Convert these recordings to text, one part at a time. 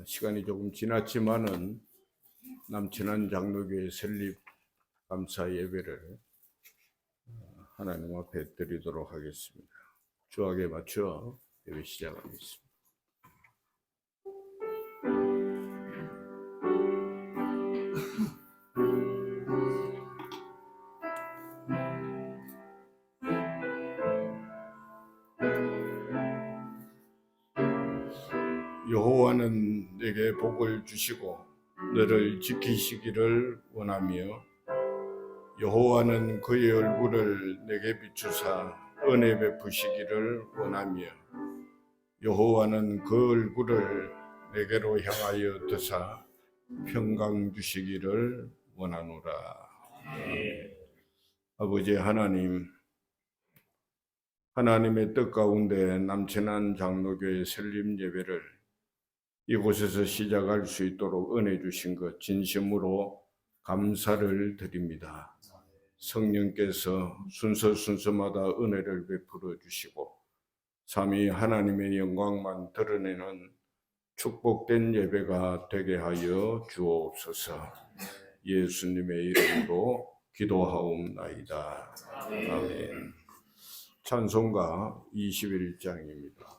시간이 조금 지났지만은 남천안 장로교회 설립 감사 예배를 하나님 앞에 드리도록 하겠습니다. 주악에 맞춰 예배 시작하겠습니다. 여호와는 내게 복을 주시고 너를 지키시기를 원하며 여호와는 그의 얼굴을 내게 비추사 은혜 베푸시기를 원하며 여호와는 그 얼굴을 내게로 향하여 드사 평강 주시기를 원하노라. 아버지 하나님, 하나님의 뜻 가운데 남천안 장로교회 설립 예배를 이곳에서 시작할 수 있도록 은혜 주신 것 진심으로 감사를 드립니다. 성령께서 순서마다 은혜를 베풀어 주시고 삼위 하나님의 영광만 드러내는 축복된 예배가 되게 하여 주옵소서. 예수님의 이름으로 기도하옵나이다. 아멘. 찬송가 21장입니다.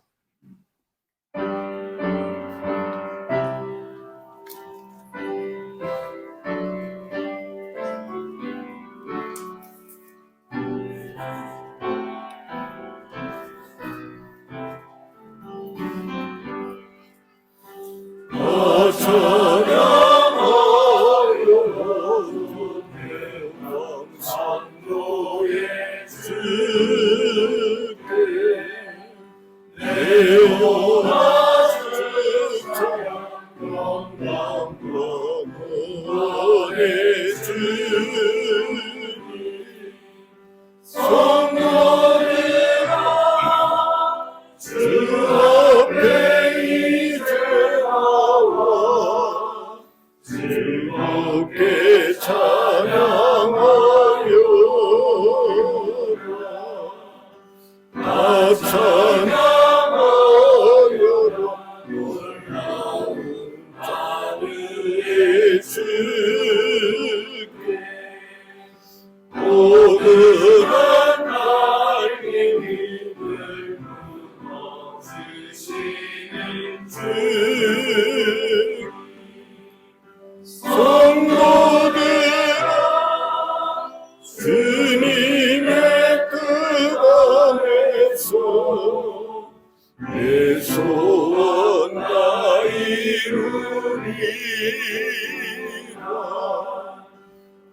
내 소원 다 이루리라.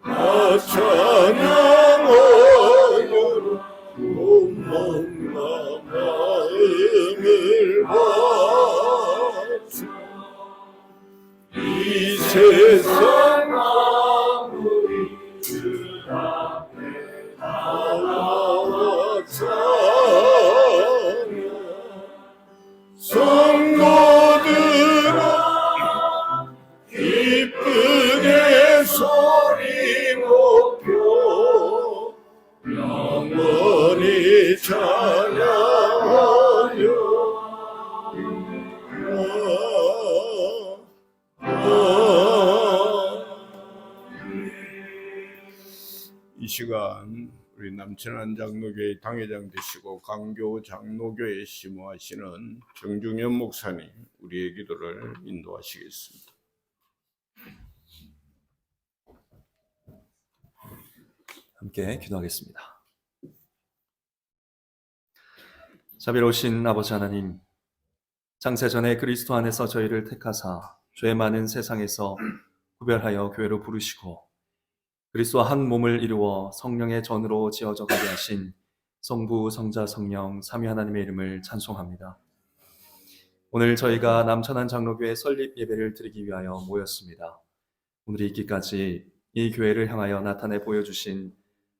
나 찬양하여 온몸 마음을 바쳐 이 세상 아무리 그 앞에 나와 성도들아 기쁘게 소리 높여 영원히 찬양하여 이 시간 우리 남천안 장로교회 당회장 되시고 강교 장로교회 심호하시는 정중현 목사님 우리의 기도를 인도하시겠습니다. 함께 기도하겠습니다. 자비로우신 아버지 하나님, 창세전에 그리스도 안에서 저희를 택하사 죄 많은 세상에서 구별하여 교회로 부르시고 그리스도와 한 몸을 이루어 성령의 전으로 지어져 가게 하신 성부, 성자, 성령 삼위 하나님의 이름을 찬송합니다. 오늘 저희가 남천안 장로교회 설립 예배를 드리기 위하여 모였습니다. 오늘이 있기까지 이 교회를 향하여 나타내 보여주신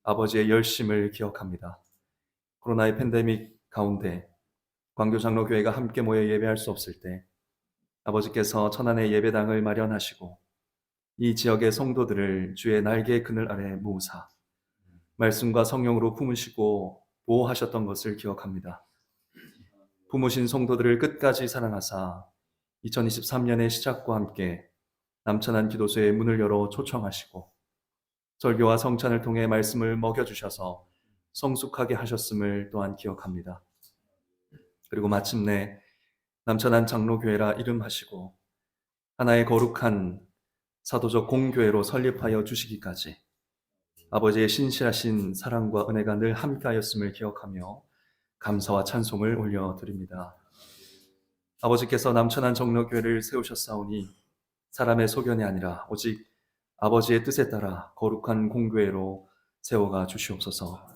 아버지의 열심을 기억합니다. 코로나의 팬데믹 가운데 광교장로교회가 함께 모여 예배할 수 없을 때 아버지께서 천안의 예배당을 마련하시고 이 지역의 성도들을 주의 날개 그늘 아래 모으사 말씀과 성령으로 품으시고 보호하셨던 것을 기억합니다. 품으신 성도들을 끝까지 사랑하사 2023년의 시작과 함께 남천안 기도소의 문을 열어 초청하시고 설교와 성찬을 통해 말씀을 먹여주셔서 성숙하게 하셨음을 또한 기억합니다. 그리고 마침내 남천안 장로교회라 이름하시고 하나의 거룩한 사도적 공교회로 설립하여 주시기까지 아버지의 신실하신 사랑과 은혜가 늘 함께하였음을 기억하며 감사와 찬송을 올려드립니다. 아버지께서 남천안 장로교회를 세우셨사오니 사람의 소견이 아니라 오직 아버지의 뜻에 따라 거룩한 공교회로 세워가 주시옵소서.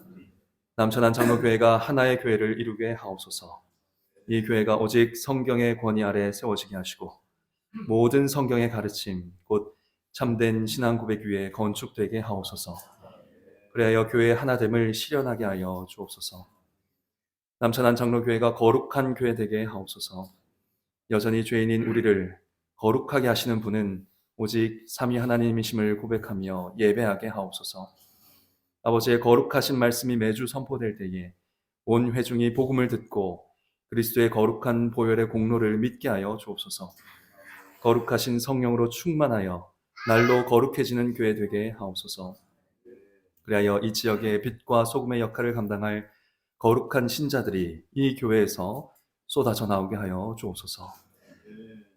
남천안 장로교회가 하나의 교회를 이루게 하옵소서. 이 교회가 오직 성경의 권위 아래 세워지게 하시고 모든 성경의 가르침 곧 참된 신앙 고백 위에 건축되게 하옵소서. 그리하여 교회의 하나됨을 실현하게 하여 주옵소서. 남천안 장로교회가 거룩한 교회 되게 하옵소서. 여전히 죄인인 우리를 거룩하게 하시는 분은 오직 삼위 하나님이심을 고백하며 예배하게 하옵소서. 아버지의 거룩하신 말씀이 매주 선포될 때에 온 회중이 복음을 듣고 그리스도의 거룩한 보혈의 공로를 믿게 하여 주옵소서. 거룩하신 성령으로 충만하여 날로 거룩해지는 교회 되게 하옵소서. 그리하여 이 지역의 빛과 소금의 역할을 감당할 거룩한 신자들이 이 교회에서 쏟아져 나오게 하여 주옵소서.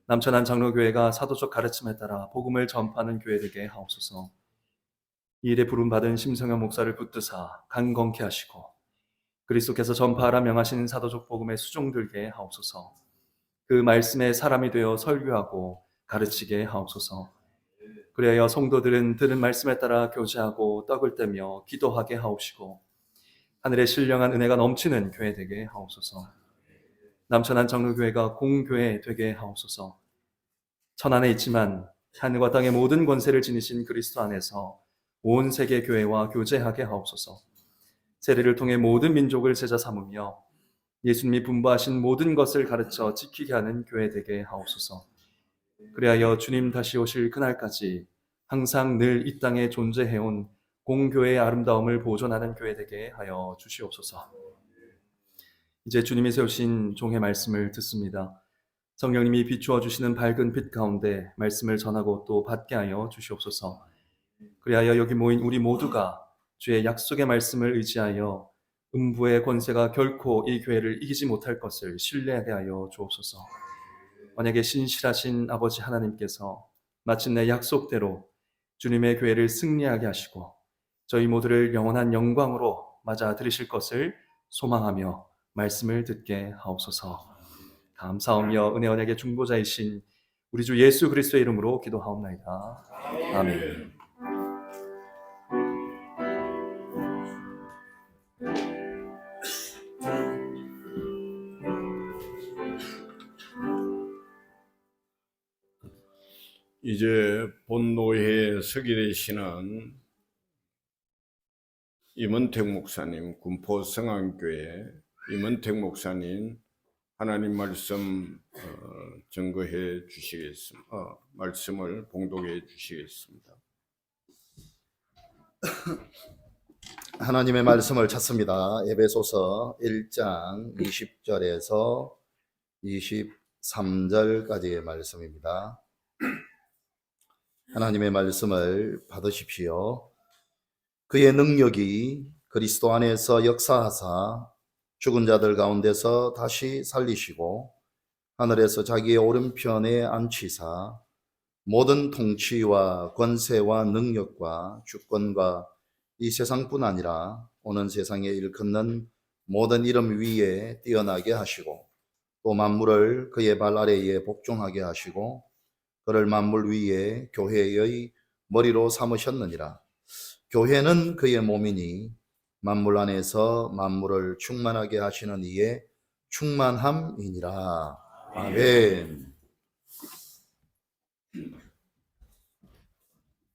남천안 장로교회가 사도적 가르침에 따라 복음을 전파하는 교회 되게 하옵소서. 이 일에 부름받은 심성현 목사를 붙드사 강건케 하시고 그리스도께서 전파하라 명하신 사도적 복음에 수종들게 하옵소서. 그 말씀에 사람이 되어 설교하고 가르치게 하옵소서. 그리하여 성도들은 들은 말씀에 따라 교제하고 떡을 떼며 기도하게 하옵시고 하늘의 신령한 은혜가 넘치는 교회 되게 하옵소서. 남천안 장로교회가 공교회 되게 하옵소서. 천안에 있지만 하늘과 땅의 모든 권세를 지니신 그리스도 안에서 온 세계 교회와 교제하게 하옵소서. 세례를 통해 모든 민족을 제자 삼으며 예수님이 분부하신 모든 것을 가르쳐 지키게 하는 교회 되게 하옵소서. 그리하여 주님 다시 오실 그날까지 항상 늘 이 땅에 존재해온 공교회의 아름다움을 보존하는 교회 되게 하여 주시옵소서. 이제 주님이 세우신 종의 말씀을 듣습니다. 성령님이 비추어 주시는 밝은 빛 가운데 말씀을 전하고 또 받게 하여 주시옵소서. 그리하여 여기 모인 우리 모두가 주의 약속의 말씀을 의지하여 음부의 권세가 결코 이 교회를 이기지 못할 것을 신뢰하게 하여 주옵소서. 만약에 신실하신 아버지 하나님께서 마침내 약속대로 주님의 교회를 승리하게 하시고 저희 모두를 영원한 영광으로 맞아 들이실 것을 소망하며 말씀을 듣게 하옵소서. 감사하며 은혜 언약의 중보자이신 우리 주 예수 그리스도의 이름으로 기도하옵나이다. 아멘. 이제 본노회에 서게 되시는 임은택 목사님, 군포 성안교회 임은택 목사님 하나님 말씀 증거해 주시겠습니다. 말씀을 봉독해 주시겠습니다. 하나님의 말씀을 찾습니다. 에베소서 1장 20절에서 23절까지의 말씀입니다. 하나님의 말씀을 받으십시오. 그의 능력이 그리스도 안에서 역사하사 죽은 자들 가운데서 다시 살리시고 하늘에서 자기의 오른편에 앉히사 모든 통치와 권세와 능력과 주권과 이 세상뿐 아니라 오는 세상에 일컫는 모든 이름 위에 뛰어나게 하시고 또 만물을 그의 발 아래에 복종하게 하시고 그를 만물 위에 교회의 머리로 삼으셨느니라. 교회는 그의 몸이니 만물 안에서 만물을 충만하게 하시는 이의 충만함이니라. 아멘.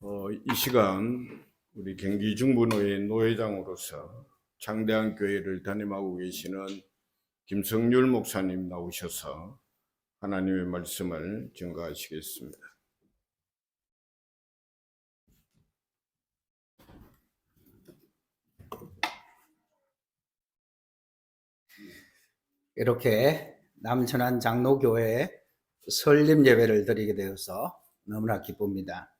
이 시간 우리 경기 중부노회 노회장으로서 창대한 교회를 담임하고 계시는 김성률 목사님 나오셔서 하나님의 말씀을 증거하시겠습니다. 이렇게 남천안 장로교회 설립 예배를 드리게 되어서 너무나 기쁩니다.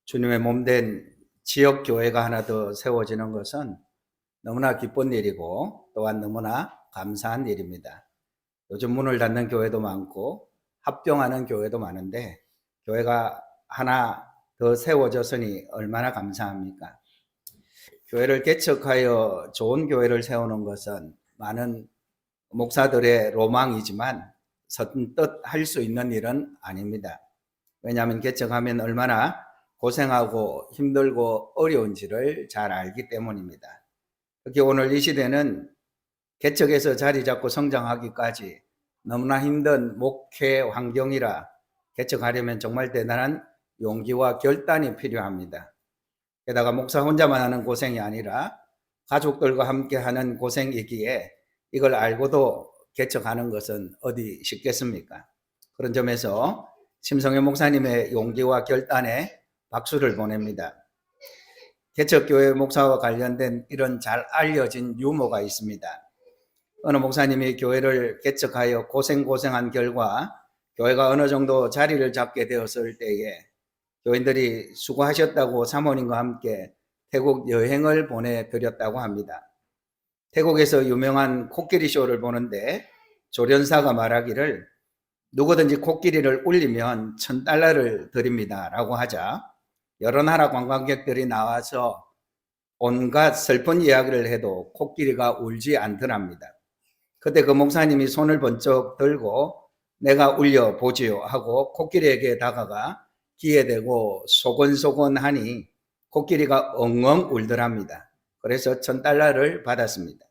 주님의 몸된 지역 교회가 하나 더 세워지는 것은 너무나 기쁜 일이고 또한 너무나 감사한 일입니다. 요즘 문을 닫는 교회도 많고 합병하는 교회도 많은데 교회가 하나 더 세워졌으니 얼마나 감사합니까? 교회를 개척하여 좋은 교회를 세우는 것은 많은 목사들의 로망이지만 선뜻 할 수 있는 일은 아닙니다. 왜냐하면 개척하면 얼마나 고생하고 힘들고 어려운지를 잘 알기 때문입니다. 특히 오늘 이 시대는 개척해서 자리 잡고 성장하기까지 너무나 힘든 목회 환경이라 개척하려면 정말 대단한 용기와 결단이 필요합니다. 게다가 목사 혼자만 하는 고생이 아니라 가족들과 함께 하는 고생이기에 이걸 알고도 개척하는 것은 어디 쉽겠습니까? 그런 점에서 심성현 목사님의 용기와 결단에 박수를 보냅니다. 개척교회 목사와 관련된 이런 잘 알려진 유머가 있습니다. 어느 목사님이 교회를 개척하여 고생한 결과 교회가 어느 정도 자리를 잡게 되었을 때에 교인들이 수고하셨다고 사모님과 함께 태국 여행을 보내드렸다고 합니다. 태국에서 유명한 코끼리 쇼를 보는데 조련사가 말하기를 누구든지 코끼리를 울리면 $1,000를 드립니다 라고 하자 여러 나라 관광객들이 나와서 온갖 슬픈 이야기를 해도 코끼리가 울지 않더랍니다. 그때 그 목사님이 손을 번쩍 들고 내가 울려보지요 하고 코끼리에게 다가가 귀에 대고 소곤소곤하니 코끼리가 엉엉 울더랍니다. 그래서 $1,000를 받았습니다.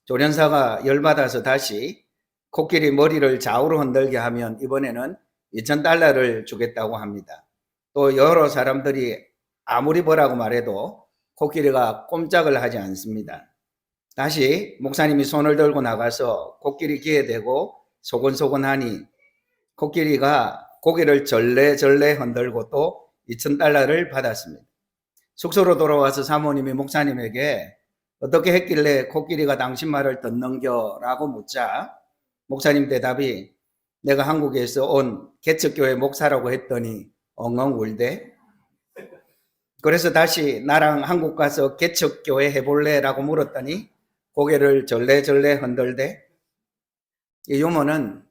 조련사가 열받아서 다시 코끼리 머리를 좌우로 흔들게 하면 이번에는 $2,000를 주겠다고 합니다. 또 여러 사람들이 아무리 뭐라고 말해도 코끼리가 꼼짝을 하지 않습니다. 다시 목사님이 손을 들고 나가서 코끼리 귀에 대고 소곤소곤하니 코끼리가 고개를 절레절레 흔들고 또 $2,000를 받았습니다. 숙소로 돌아와서 사모님이 목사님에게 어떻게 했길래 코끼리가 당신 말을 듣는겨? 라고 묻자 목사님 대답이 내가 한국에서 온 개척교회 목사라고 했더니 엉엉 울대. 그래서 다시 나랑 한국 가서 개척교회 해볼래? 라고 물었더니 고개를 절레절레 흔들대. 이 유머는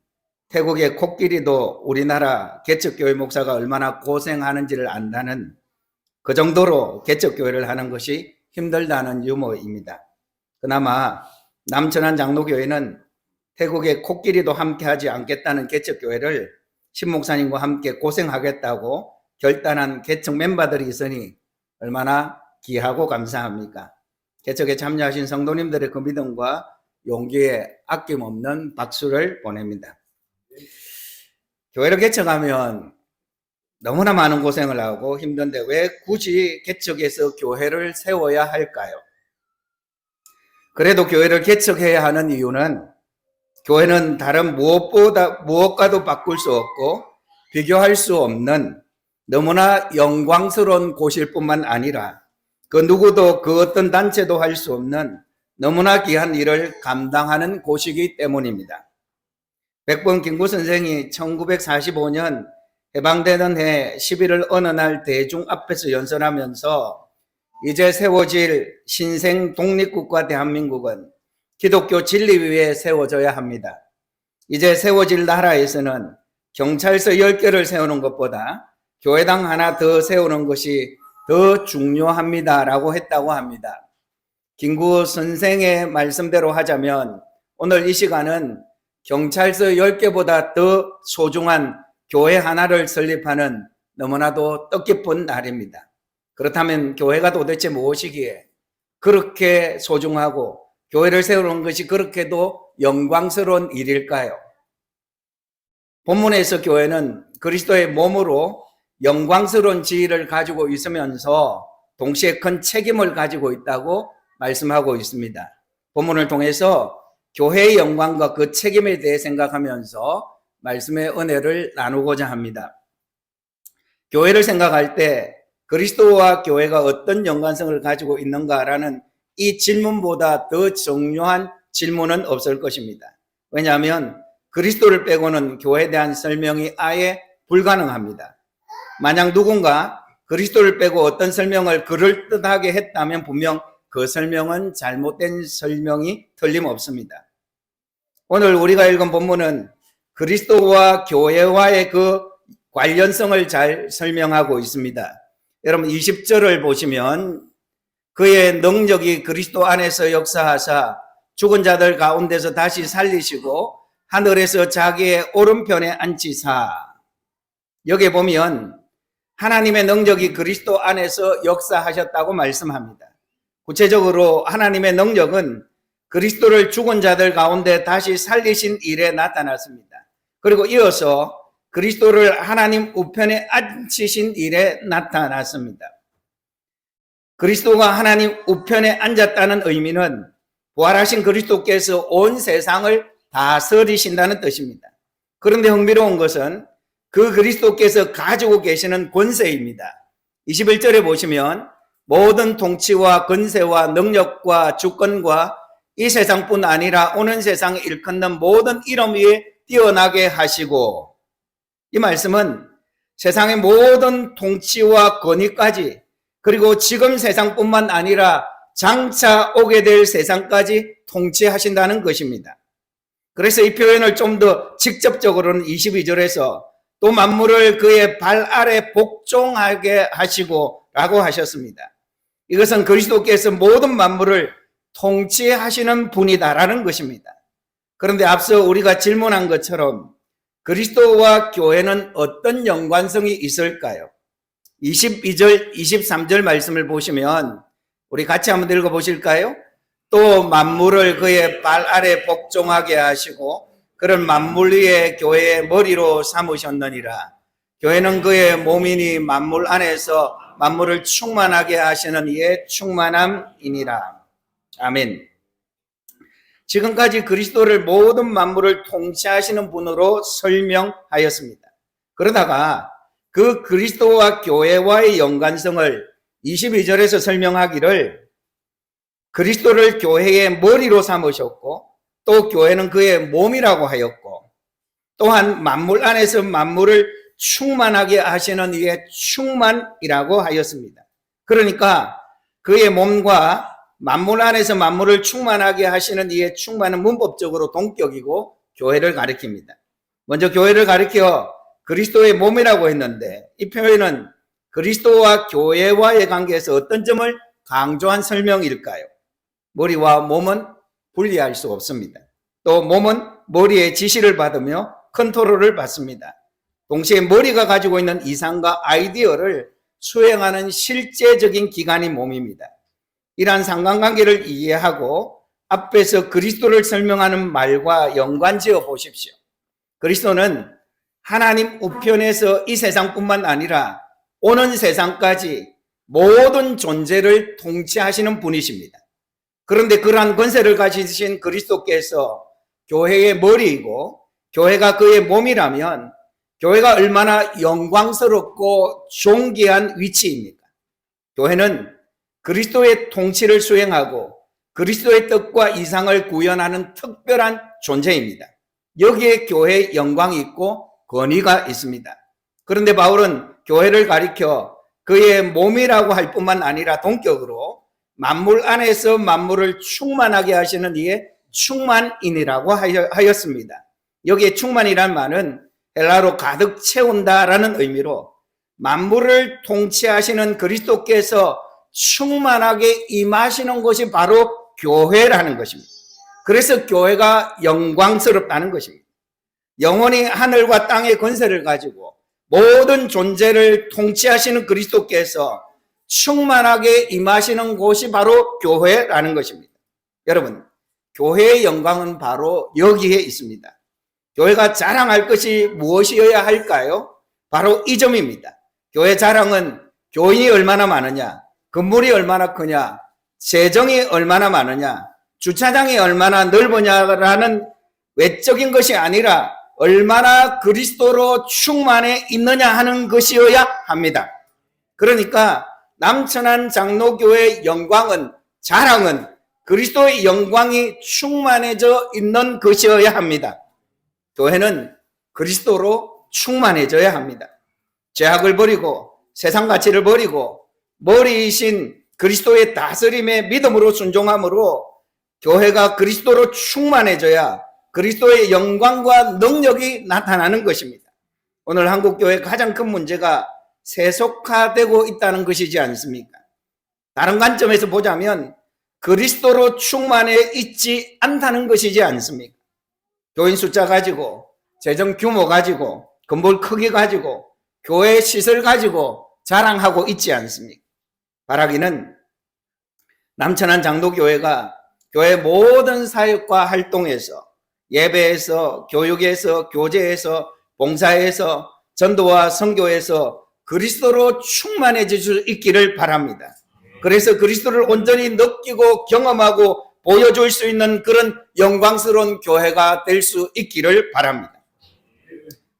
태국의 코끼리도 우리나라 개척교회 목사가 얼마나 고생하는지를 안다는 그 정도로 개척교회를 하는 것이 힘들다는 유머입니다. 그나마 남천안 장로교회는 태국의 코끼리도 함께 하지 않겠다는 개척교회를 신목사님과 함께 고생하겠다고 결단한 개척 멤버들이 있으니 얼마나 귀하고 감사합니까? 개척에 참여하신 성도님들의 그 믿음과 용기에 아낌없는 박수를 보냅니다. 교회를 개척하면 너무나 많은 고생을 하고 힘든데 왜 굳이 개척해서 교회를 세워야 할까요? 그래도 교회를 개척해야 하는 이유는 교회는 다른 무엇과도 바꿀 수 없고 비교할 수 없는 너무나 영광스러운 곳일 뿐만 아니라 그 누구도 그 어떤 단체도 할 수 없는 너무나 귀한 일을 감당하는 곳이기 때문입니다. 백범 김구 선생이 1945년 해방되는 해 11월 어느 날 대중 앞에서 연설하면서 이제 세워질 신생 독립국가 대한민국은 기독교 진리 위에 세워져야 합니다. 이제 세워질 나라에서는 경찰서 10개를 세우는 것보다 교회당 하나 더 세우는 것이 더 중요합니다라고 했다고 합니다. 김구 선생의 말씀대로 하자면 오늘 이 시간은 경찰서 10개보다 더 소중한 교회 하나를 설립하는 너무나도 뜻깊은 날입니다. 그렇다면 교회가 도대체 무엇이기에 그렇게 소중하고 교회를 세우는 것이 그렇게도 영광스러운 일일까요? 본문에서 교회는 그리스도의 몸으로 영광스러운 지위를 가지고 있으면서 동시에 큰 책임을 가지고 있다고 말씀하고 있습니다. 본문을 통해서 교회의 영광과 그 책임에 대해 생각하면서 말씀의 은혜를 나누고자 합니다. 교회를 생각할 때 그리스도와 교회가 어떤 연관성을 가지고 있는가라는 이 질문보다 더 중요한 질문은 없을 것입니다. 왜냐하면 그리스도를 빼고는 교회에 대한 설명이 아예 불가능합니다. 만약 누군가 그리스도를 빼고 어떤 설명을 그럴듯하게 했다면 분명 그 설명은 잘못된 설명이 틀림없습니다. 오늘 우리가 읽은 본문은 그리스도와 교회와의 그 관련성을 잘 설명하고 있습니다. 여러분 20절을 보시면 그의 능력이 그리스도 안에서 역사하사 죽은 자들 가운데서 다시 살리시고 하늘에서 자기의 오른편에 앉히사. 여기에 보면 하나님의 능력이 그리스도 안에서 역사하셨다고 말씀합니다. 구체적으로 하나님의 능력은 그리스도를 죽은 자들 가운데 다시 살리신 일에 나타났습니다. 그리고 이어서 그리스도를 하나님 우편에 앉히신 일에 나타났습니다. 그리스도가 하나님 우편에 앉았다는 의미는 부활하신 그리스도께서 온 세상을 다스리신다는 뜻입니다. 그런데 흥미로운 것은 그 그리스도께서 가지고 계시는 권세입니다. 21절에 보시면 모든 통치와 권세와 능력과 주권과 이 세상뿐 아니라 오는 세상에 일컫는 모든 이름 위에 뛰어나게 하시고, 이 말씀은 세상의 모든 통치와 권위까지, 그리고 지금 세상뿐만 아니라 장차 오게 될 세상까지 통치하신다는 것입니다. 그래서 이 표현을 좀 더 직접적으로는 22절에서 또 만물을 그의 발 아래 복종하게 하시고 라고 하셨습니다. 이것은 그리스도께서 모든 만물을 통치하시는 분이다라는 것입니다. 그런데 앞서 우리가 질문한 것처럼 그리스도와 교회는 어떤 연관성이 있을까요? 22절, 23절 말씀을 보시면 우리 같이 한번 읽어보실까요? 또 만물을 그의 발 아래 복종하게 하시고 그런 만물 위에 교회의 머리로 삼으셨느니라. 교회는 그의 몸이니 만물 안에서 만물을 충만하게 하시는 이의 충만함이니라. 아멘. 지금까지 그리스도를 모든 만물을 통치하시는 분으로 설명하였습니다. 그러다가 그 그리스도와 교회와의 연관성을 22절에서 설명하기를 그리스도를 교회의 머리로 삼으셨고 또 교회는 그의 몸이라고 하였고 또한 만물 안에서 만물을 충만하게 하시는 이의 충만이라고 하였습니다. 그러니까 그의 몸과 만물 안에서 만물을 충만하게 하시는 이의 충만은 문법적으로 동격이고 교회를 가리킵니다. 먼저 교회를 가리켜 그리스도의 몸이라고 했는데 이 표현은 그리스도와 교회와의 관계에서 어떤 점을 강조한 설명일까요? 머리와 몸은 분리할 수 없습니다. 또 몸은 머리의 지시를 받으며 컨트롤을 받습니다. 동시에 머리가 가지고 있는 이상과 아이디어를 수행하는 실제적인 기관이 몸입니다. 이러한 상관관계를 이해하고 앞에서 그리스도를 설명하는 말과 연관지어 보십시오. 그리스도는 하나님 우편에서 이 세상뿐만 아니라 오는 세상까지 모든 존재를 통치하시는 분이십니다. 그런데 그러한 권세를 가지신 그리스도께서 교회의 머리이고 교회가 그의 몸이라면 교회가 얼마나 영광스럽고 존귀한 위치입니까? 교회는 그리스도의 통치를 수행하고 그리스도의 뜻과 이상을 구현하는 특별한 존재입니다. 여기에 교회의 영광이 있고 권위가 있습니다. 그런데 바울은 교회를 가리켜 그의 몸이라고 할 뿐만 아니라 동격으로 만물 안에서 만물을 충만하게 하시는 이의 충만인이라고 하였습니다. 여기에 충만이란 말은 헬라로 가득 채운다라는 의미로 만물을 통치하시는 그리스도께서 충만하게 임하시는 것이 바로 교회라는 것입니다. 그래서 교회가 영광스럽다는 것입니다. 영원히 하늘과 땅의 권세를 가지고 모든 존재를 통치하시는 그리스도께서 충만하게 임하시는 곳이 바로 교회라는 것입니다. 여러분, 교회의 영광은 바로 여기에 있습니다. 교회가 자랑할 것이 무엇이어야 할까요? 바로 이 점입니다. 교회 자랑은 교인이 얼마나 많으냐, 건물이 얼마나 크냐, 재정이 얼마나 많으냐, 주차장이 얼마나 넓으냐라는 외적인 것이 아니라 얼마나 그리스도로 충만해 있느냐 하는 것이어야 합니다. 그러니까 남천안 장로교회의 영광은, 자랑은 그리스도의 영광이 충만해져 있는 것이어야 합니다. 교회는 그리스도로 충만해져야 합니다. 죄악을 버리고 세상 가치를 버리고 머리이신 그리스도의 다스림에 믿음으로 순종함으로 교회가 그리스도로 충만해져야 그리스도의 영광과 능력이 나타나는 것입니다. 오늘 한국교회의 가장 큰 문제가 세속화되고 있다는 것이지 않습니까? 다른 관점에서 보자면 그리스도로 충만해 있지 않다는 것이지 않습니까? 교인 숫자 가지고, 재정 규모 가지고, 건물 크기 가지고, 교회 시설 가지고 자랑하고 있지 않습니까? 바라기는 남천안 장로교회가 교회 모든 사역과 활동에서, 예배에서, 교육에서, 교제에서, 봉사에서, 전도와 선교에서 그리스도로 충만해질 수 있기를 바랍니다. 그래서 그리스도를 온전히 느끼고 경험하고 보여줄 수 있는 그런 영광스러운 교회가 될 수 있기를 바랍니다.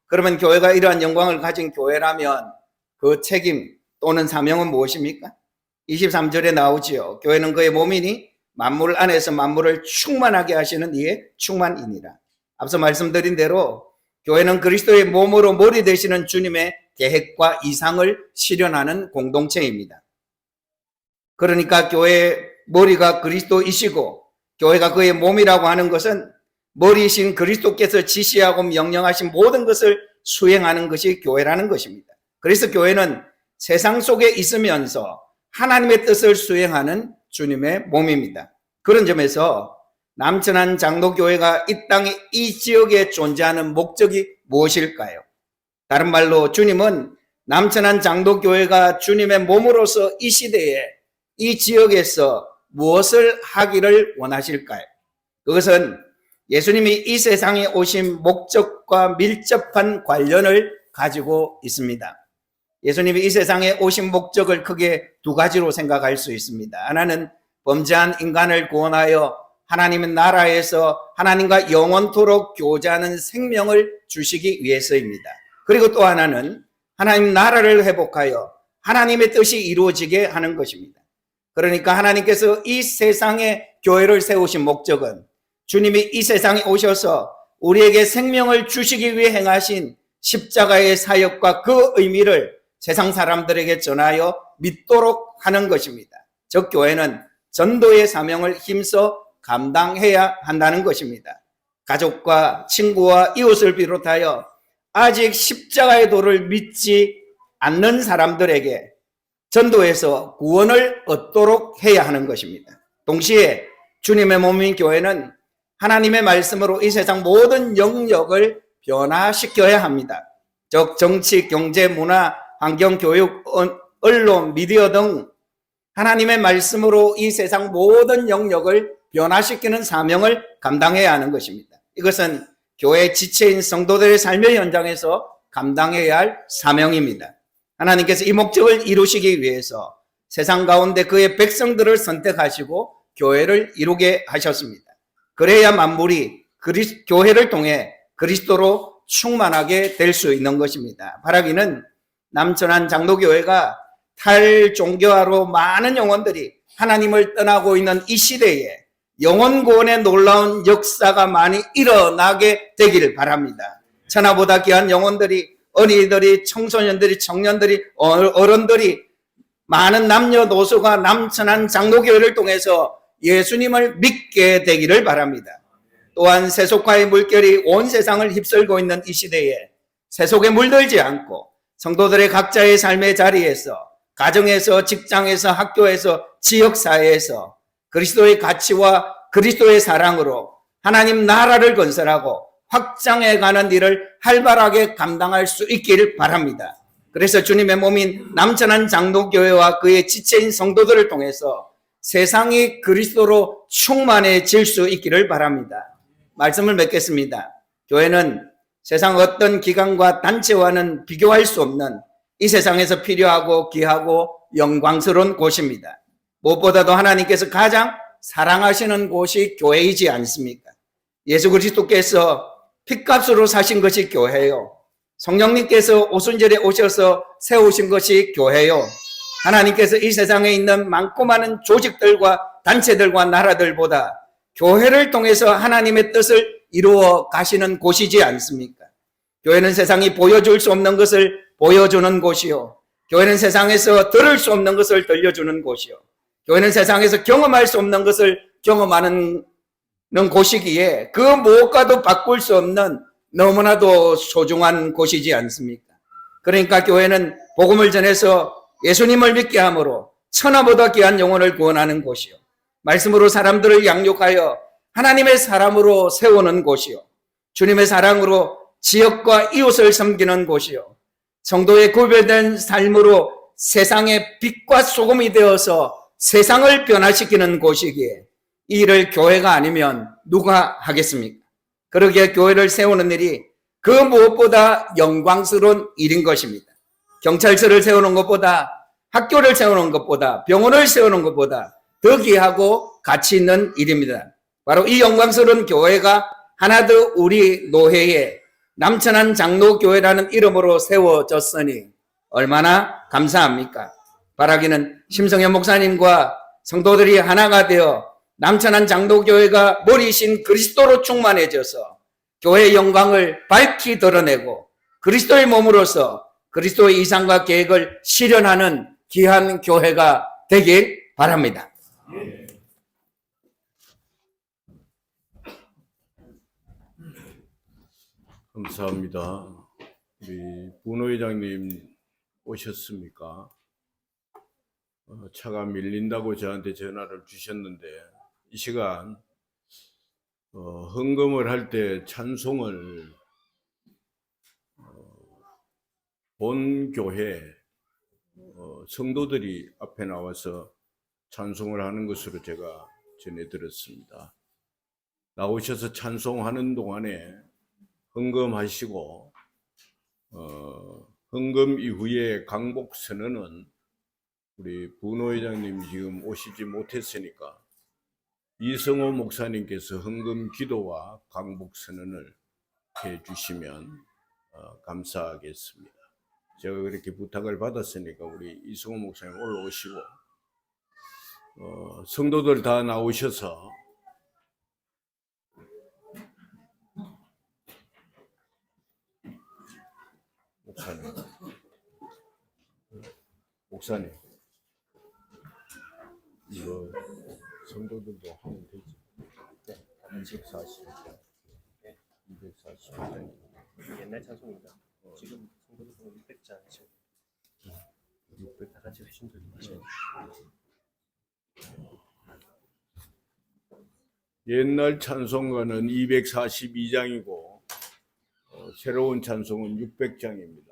그러면 교회가 이러한 영광을 가진 교회라면 그 책임 또는 사명은 무엇입니까? 23절에 나오지요. 교회는 그의 몸이니 만물 안에서 만물을 충만하게 하시는 이의 충만이니라. 앞서 말씀드린 대로 교회는 그리스도의 몸으로 머리 되시는 주님의 계획과 이상을 실현하는 공동체입니다. 그러니까 교회의 머리가 그리스도이시고 교회가 그의 몸이라고 하는 것은 머리이신 그리스도께서 지시하고 명령하신 모든 것을 수행하는 것이 교회라는 것입니다. 그래서 교회는 세상 속에 있으면서 하나님의 뜻을 수행하는 주님의 몸입니다. 그런 점에서 남천안 장로교회가 이 땅에 이 지역에 존재하는 목적이 무엇일까요? 다른 말로 주님은 남천안 장로교회가 주님의 몸으로서 이 시대에 이 지역에서 무엇을 하기를 원하실까요? 그것은 예수님이 이 세상에 오신 목적과 밀접한 관련을 가지고 있습니다. 예수님이 이 세상에 오신 목적을 크게 두 가지로 생각할 수 있습니다. 하나는 범죄한 인간을 구원하여 하나님의 나라에서 하나님과 영원토록 교제하는 생명을 주시기 위해서입니다. 그리고 또 하나는 하나님 나라를 회복하여 하나님의 뜻이 이루어지게 하는 것입니다. 그러니까 하나님께서 이 세상에 교회를 세우신 목적은 주님이 이 세상에 오셔서 우리에게 생명을 주시기 위해 행하신 십자가의 사역과 그 의미를 세상 사람들에게 전하여 믿도록 하는 것입니다. 즉 교회는 전도의 사명을 힘써 감당해야 한다는 것입니다. 가족과 친구와 이웃을 비롯하여 아직 십자가의 도를 믿지 않는 사람들에게 전도해서 구원을 얻도록 해야 하는 것입니다. 동시에 주님의 몸인 교회는 하나님의 말씀으로 이 세상 모든 영역을 변화시켜야 합니다. 즉 정치, 경제, 문화, 환경, 교육, 언론, 미디어 등 하나님의 말씀으로 이 세상 모든 영역을 변화시키는 사명을 감당해야 하는 것입니다. 이것은 교회 지체인 성도들의 삶의 현장에서 감당해야 할 사명입니다. 하나님께서 이 목적을 이루시기 위해서 세상 가운데 그의 백성들을 선택하시고 교회를 이루게 하셨습니다. 그래야 만물이 교회를 통해 그리스도로 충만하게 될 수 있는 것입니다. 바라기는 남천안 장로교회가 탈종교화로 많은 영혼들이 하나님을 떠나고 있는 이 시대에 영혼 구원의 놀라운 역사가 많이 일어나게 되기를 바랍니다. 천하보다 귀한 영혼들이, 어린이들이, 청소년들이, 청년들이, 어른들이, 많은 남녀노소가 남천안 장로교회를 통해서 예수님을 믿게 되기를 바랍니다. 또한 세속화의 물결이 온 세상을 휩쓸고 있는 이 시대에 세속에 물들지 않고 성도들의 각자의 삶의 자리에서, 가정에서, 직장에서, 학교에서, 지역사회에서 그리스도의 가치와 그리스도의 사랑으로 하나님 나라를 건설하고 확장해가는 일을 활발하게 감당할 수 있기를 바랍니다. 그래서 주님의 몸인 남천안 장로교회와 그의 지체인 성도들을 통해서 세상이 그리스도로 충만해질 수 있기를 바랍니다. 말씀을 맺겠습니다. 교회는 세상 어떤 기관과 단체와는 비교할 수 없는 이 세상에서 필요하고 귀하고 영광스러운 곳입니다. 무엇보다도 하나님께서 가장 사랑하시는 곳이 교회이지 않습니까? 예수 그리스도께서 핏값으로 사신 것이 교회요. 성령님께서 오순절에 오셔서 세우신 것이 교회요. 하나님께서 이 세상에 있는 많고 많은 조직들과 단체들과 나라들보다 교회를 통해서 하나님의 뜻을 이루어 가시는 곳이지 않습니까? 교회는 세상이 보여줄 수 없는 것을 보여주는 곳이요. 교회는 세상에서 들을 수 없는 것을 들려주는 곳이요. 교회는 세상에서 경험할 수 없는 것을 경험하는 곳이기에 그 무엇과도 바꿀 수 없는 너무나도 소중한 곳이지 않습니까? 그러니까 교회는 복음을 전해서 예수님을 믿게 함으로 천하보다 귀한 영혼을 구원하는 곳이요. 말씀으로 사람들을 양육하여 하나님의 사람으로 세우는 곳이요. 주님의 사랑으로 지역과 이웃을 섬기는 곳이요. 성도의 구별된 삶으로 세상의 빛과 소금이 되어서 세상을 변화시키는 곳이기에 이 일을 교회가 아니면 누가 하겠습니까? 그러기에 교회를 세우는 일이 그 무엇보다 영광스러운 일인 것입니다. 경찰서를 세우는 것보다, 학교를 세우는 것보다, 병원을 세우는 것보다 더 귀하고 가치 있는 일입니다. 바로 이 영광스러운 교회가 하나 더 우리 노회에 남천한 장로교회라는 이름으로 세워졌으니 얼마나 감사합니까? 바라기는 심성현 목사님과 성도들이 하나가 되어 남천한 장로교회가 머리신 그리스도로 충만해져서 교회의 영광을 밝히 드러내고 그리스도의 몸으로서 그리스도의 이상과 계획을 실현하는 귀한 교회가 되길 바랍니다. 감사합니다. 우리 분호회장님 오셨습니까? 차가 밀린다고 저한테 전화를 주셨는데 이 시간 헌금을 할 때 찬송을 본 교회 성도들이 앞에 나와서 찬송을 하는 것으로 제가 전해 들었습니다. 나오셔서 찬송하는 동안에 헌금하시고 헌금 이후에 강복 선언은 우리 분호회장님 지금 오시지 못했으니까 이성호 목사님께서 헌금 기도와 강복 선언을 해 주시면 감사하겠습니다. 제가 그렇게 부탁을 받았으니까 우리 이성호 목사님 올라오시고 성도들 다 나오셔서 목사님 이거 성도들도 하면 되지. 네, 240장. 240장. 옛날 찬송입니다. 지금 성도들 600장 지금 600 다 같이 회심 드리시죠. 옛날 찬송가는 242장이고 새로운 찬송은 600장입니다.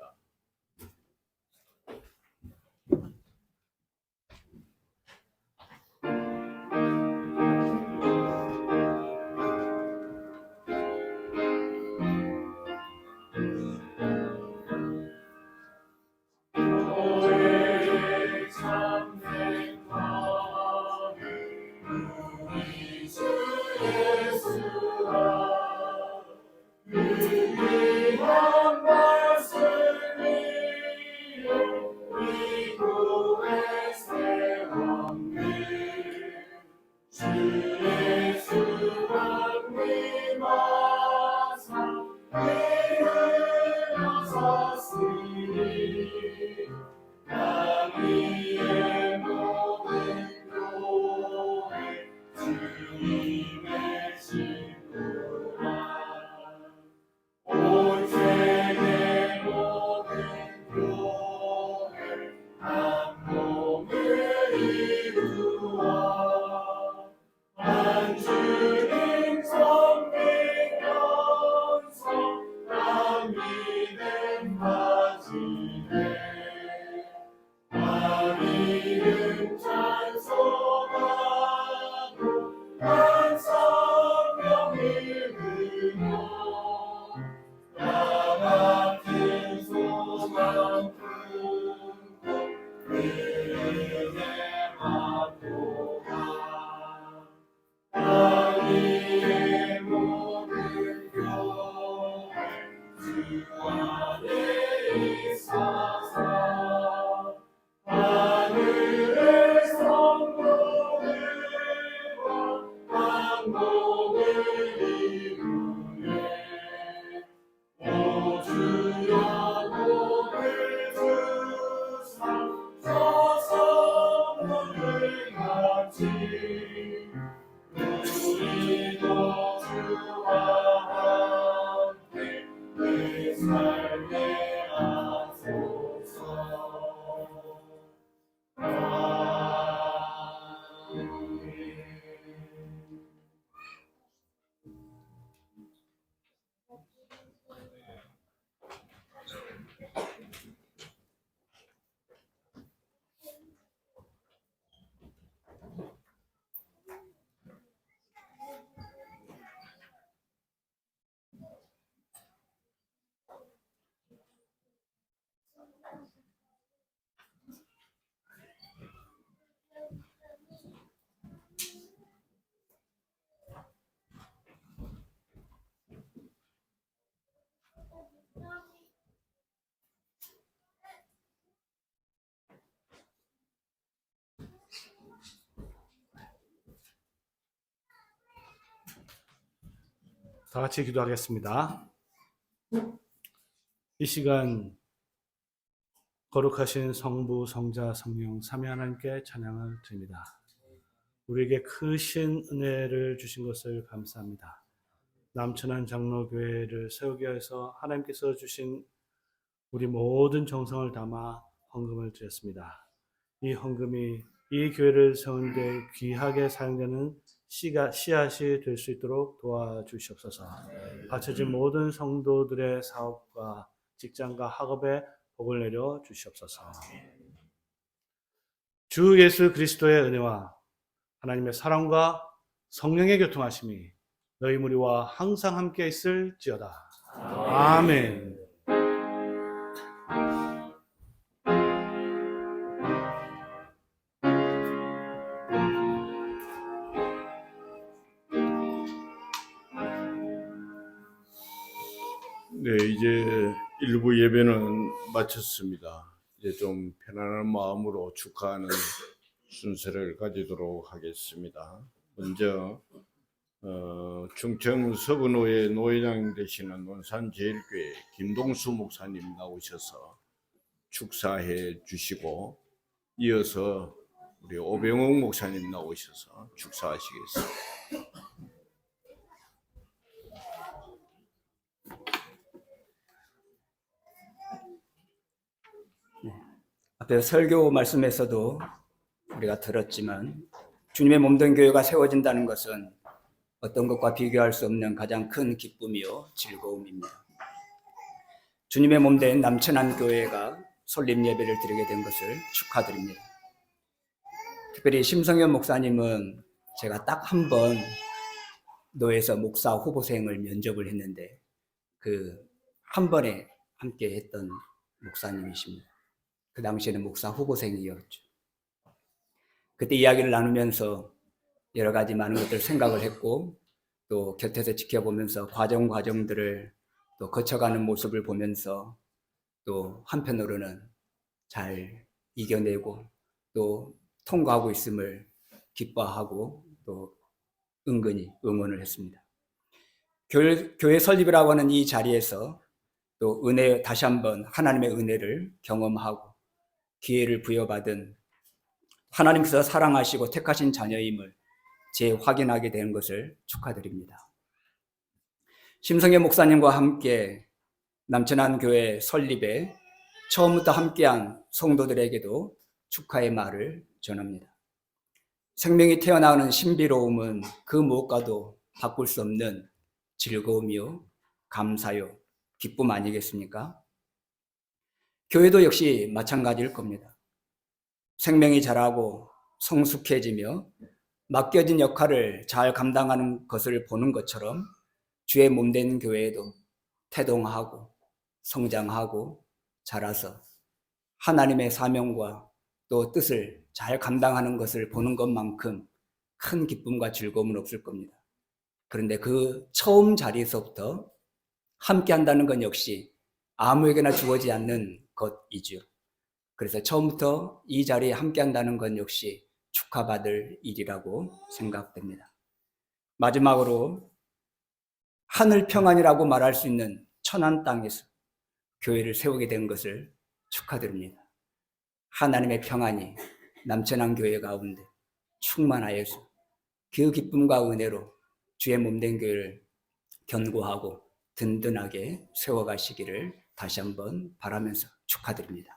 위대한 말씀 다 같이 기도하겠습니다. 이 시간 거룩하신 성부, 성자, 성령, 삼위 하나님께 찬양을 드립니다. 우리에게 크신 은혜를 주신 것을 감사합니다. 남천안 장로교회를 세우기 위해서 하나님께서 주신 우리 모든 정성을 담아 헌금을 드렸습니다. 이 헌금이 이 교회를 세우는 데 귀하게 사용되는 씨앗이 될 수 있도록 도와주시옵소서. 바쳐진 모든 성도들의 사업과 직장과 학업에 복을 내려 주시옵소서. 주 예수 그리스도의 은혜와 하나님의 사랑과 성령의 교통하심이 너희 무리와 항상 함께 있을지어다. 아멘. 네, 이제 일부 예배는 마쳤습니다. 이제 좀 편안한 마음으로 축하하는 순서를 가지도록 하겠습니다. 먼저 충청 서근호의 노회장 되시는 논산제일교회 김동수 목사님 나오셔서 축사해 주시고, 이어서 우리 오병옥 목사님 나오셔서 축사하시겠습니다. 앞에 설교 말씀에서도 우리가 들었지만 주님의 몸된 교회가 세워진다는 것은 어떤 것과 비교할 수 없는 가장 큰 기쁨이요 즐거움입니다. 주님의 몸된 남천안 교회가 설립 예배를 드리게 된 것을 축하드립니다. 특별히 심성현 목사님은 제가 딱 한 번 노에서 목사 후보생을 면접을 했는데 그 한 번에 함께 했던 목사님이십니다. 그 당시에는 목사 후보생이었죠. 그때 이야기를 나누면서 여러 가지 많은 것들 생각을 했고, 또 곁에서 지켜보면서 과정들을 또 거쳐가는 모습을 보면서 또 한편으로는 잘 이겨내고 또 통과하고 있음을 기뻐하고 또 은근히 응원을 했습니다. 교회 설립이라고 하는 이 자리에서 또 은혜, 다시 한번 하나님의 은혜를 경험하고 기회를 부여받은 하나님께서 사랑하시고 택하신 자녀임을 재확인하게 된 것을 축하드립니다. 심성현 목사님과 함께 남천안 교회 설립에 처음부터 함께한 성도들에게도 축하의 말을 전합니다. 생명이 태어나는 신비로움은 그 무엇과도 바꿀 수 없는 즐거움이요, 감사요, 기쁨 아니겠습니까? 교회도 역시 마찬가지일 겁니다. 생명이 자라고 성숙해지며 맡겨진 역할을 잘 감당하는 것을 보는 것처럼 주의 몸된 교회에도 태동하고 성장하고 자라서 하나님의 사명과 또 뜻을 잘 감당하는 것을 보는 것만큼 큰 기쁨과 즐거움은 없을 겁니다. 그런데 그 처음 자리에서부터 함께 한다는 건 역시 아무에게나 주어지지 않는 것이죠. 그래서 처음부터 이 자리에 함께 한다는 건 역시 축하받을 일이라고 생각됩니다. 마지막으로 하늘 평안이라고 말할 수 있는 천안 땅에서 교회를 세우게 된 것을 축하드립니다. 하나님의 평안이 남천안 교회 가운데 충만하여서 그 기쁨과 은혜로 주의 몸된 교회를 견고하고 든든하게 세워가시기를 다시 한번 바라면서 축하드립니다.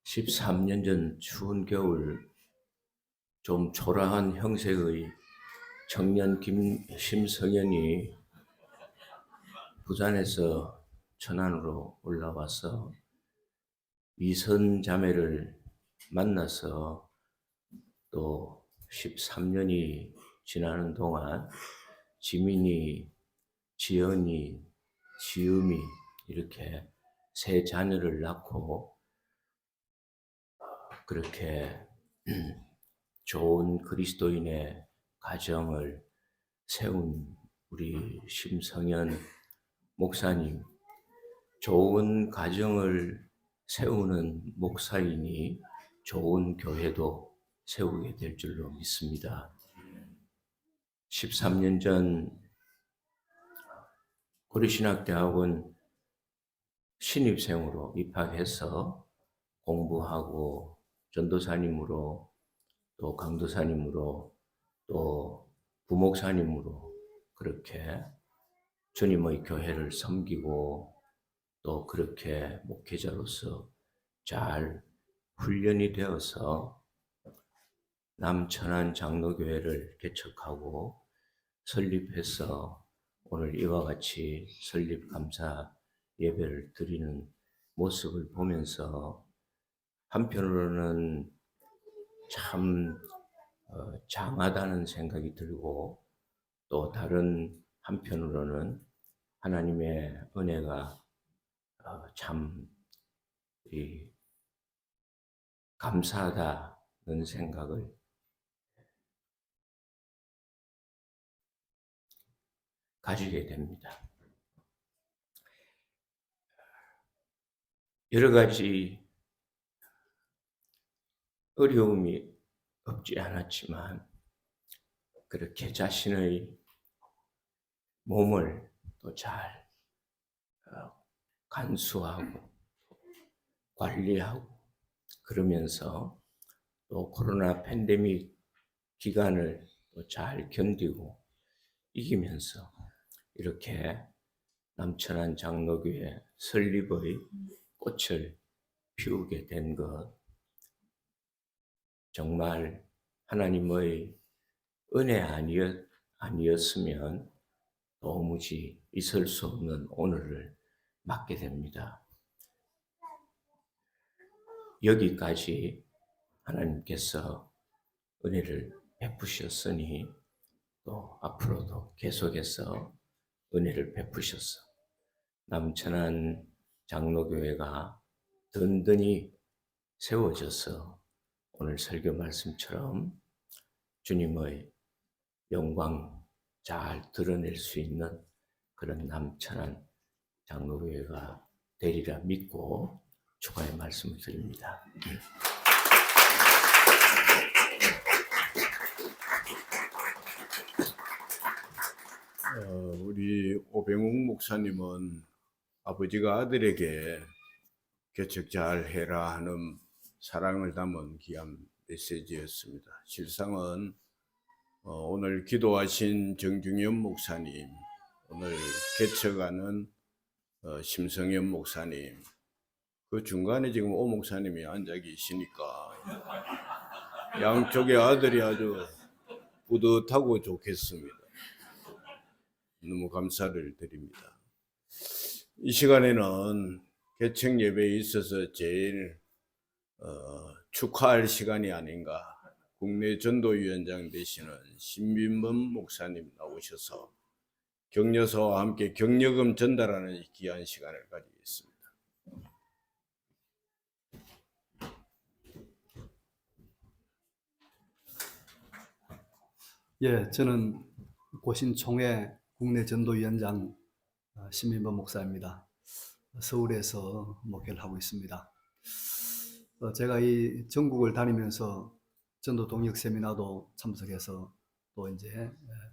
(13년) 전 추운 겨울 좀 초라한 형색의 청년 심성현이 부산에서 천안으로 올라와서 이선 자매를 만나서 또 13년이 지나는 동안 지민이, 지연이, 지음이 이렇게 세 자녀를 낳고 그렇게 좋은 그리스도인의 가정을 세운 우리 심성현 목사님, 좋은 가정을 세우는 목사이니 좋은 교회도 세우게 될 줄로 믿습니다. 13년 전 고려신학대학원 신입생으로 입학해서 공부하고 전도사님으로 또 강도사님으로 또 부목사님으로 그렇게 주님의 교회를 섬기고 또 그렇게 목회자로서 잘 훈련이 되어서 남천안 장로교회를 개척하고 설립해서 오늘 이와 같이 설립 감사 예배를 드리는 모습을 보면서 한편으로는 참 장하다는 생각이 들고 또 다른 한편으로는 하나님의 은혜가 참 감사하다는 생각을 가지게 됩니다. 여러 가지 어려움이 없지 않았지만 그렇게 자신의 몸을 또 잘 간수하고 관리하고 그러면서 또 코로나 팬데믹 기간을 또 잘 견디고 이기면서 이렇게 남천안 장로교회 설립의 꽃을 피우게 된 것 정말 하나님의 은혜 아니었으면 도무지 있을 수 없는 오늘을 맞게 됩니다. 여기까지 하나님께서 은혜를 베푸셨으니 또 앞으로도 계속해서 은혜를 베푸셔서 남천안 장로교회가 든든히 세워져서 오늘 설교 말씀처럼 주님의 영광 잘 드러낼 수 있는 그런 남천안 장로교회가 되리라 믿고 축하의 말씀을 드립니다. 우리 오병욱 목사님은 아버지가 아들에게 개척 잘 해라 하는 사랑을 담은 귀한 메시지였습니다. 실상은 오늘 기도하신 정중현 목사님, 오늘 개척하는 심성현 목사님, 그 중간에 지금 오 목사님이 앉아 계시니까 양쪽의 아들이 아주 뿌듯하고 좋겠습니다. 너무 감사를 드립니다. 이 시간에는 개척 예배에 있어서 제일 축하할 시간이 아닌가. 국내 전도위원장 되시는 신민범 목사님 나오셔서 격려서와 함께 격려금 전달하는 귀한 시간을 가지겠습니다. 예, 저는 고신총회 국내 전도위원장 신민범 목사입니다. 서울에서 목회를 하고 있습니다. 제가 이 전국을 다니면서 전도 동역 세미나도 참석해서 또 이제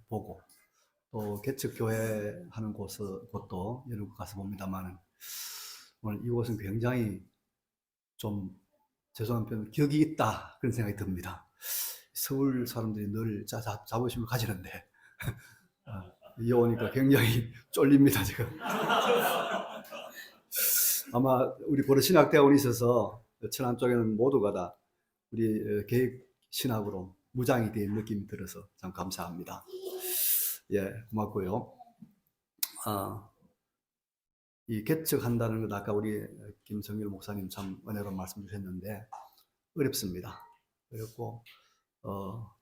보고 또 개척교회 하는 곳도 여러 곳 가서 봅니다만 오늘 이곳은 굉장히 좀 죄송한 표현 격이 있다 그런 생각이 듭니다. 서울 사람들이 늘 자부심을 가지는데 이어 오니까 굉장히 쫄립니다 지금. 아마 우리 고려신학대학원에 있어서 천안 쪽에는 모두가 다 우리 계획 신학으로 무장이 된 느낌이 들어서 참 감사합니다. 예, 고맙고요. 이 개척한다는 것 아까 우리 김성일 목사님 참 은혜로운 말씀 주셨는데 어렵습니다. 어렵고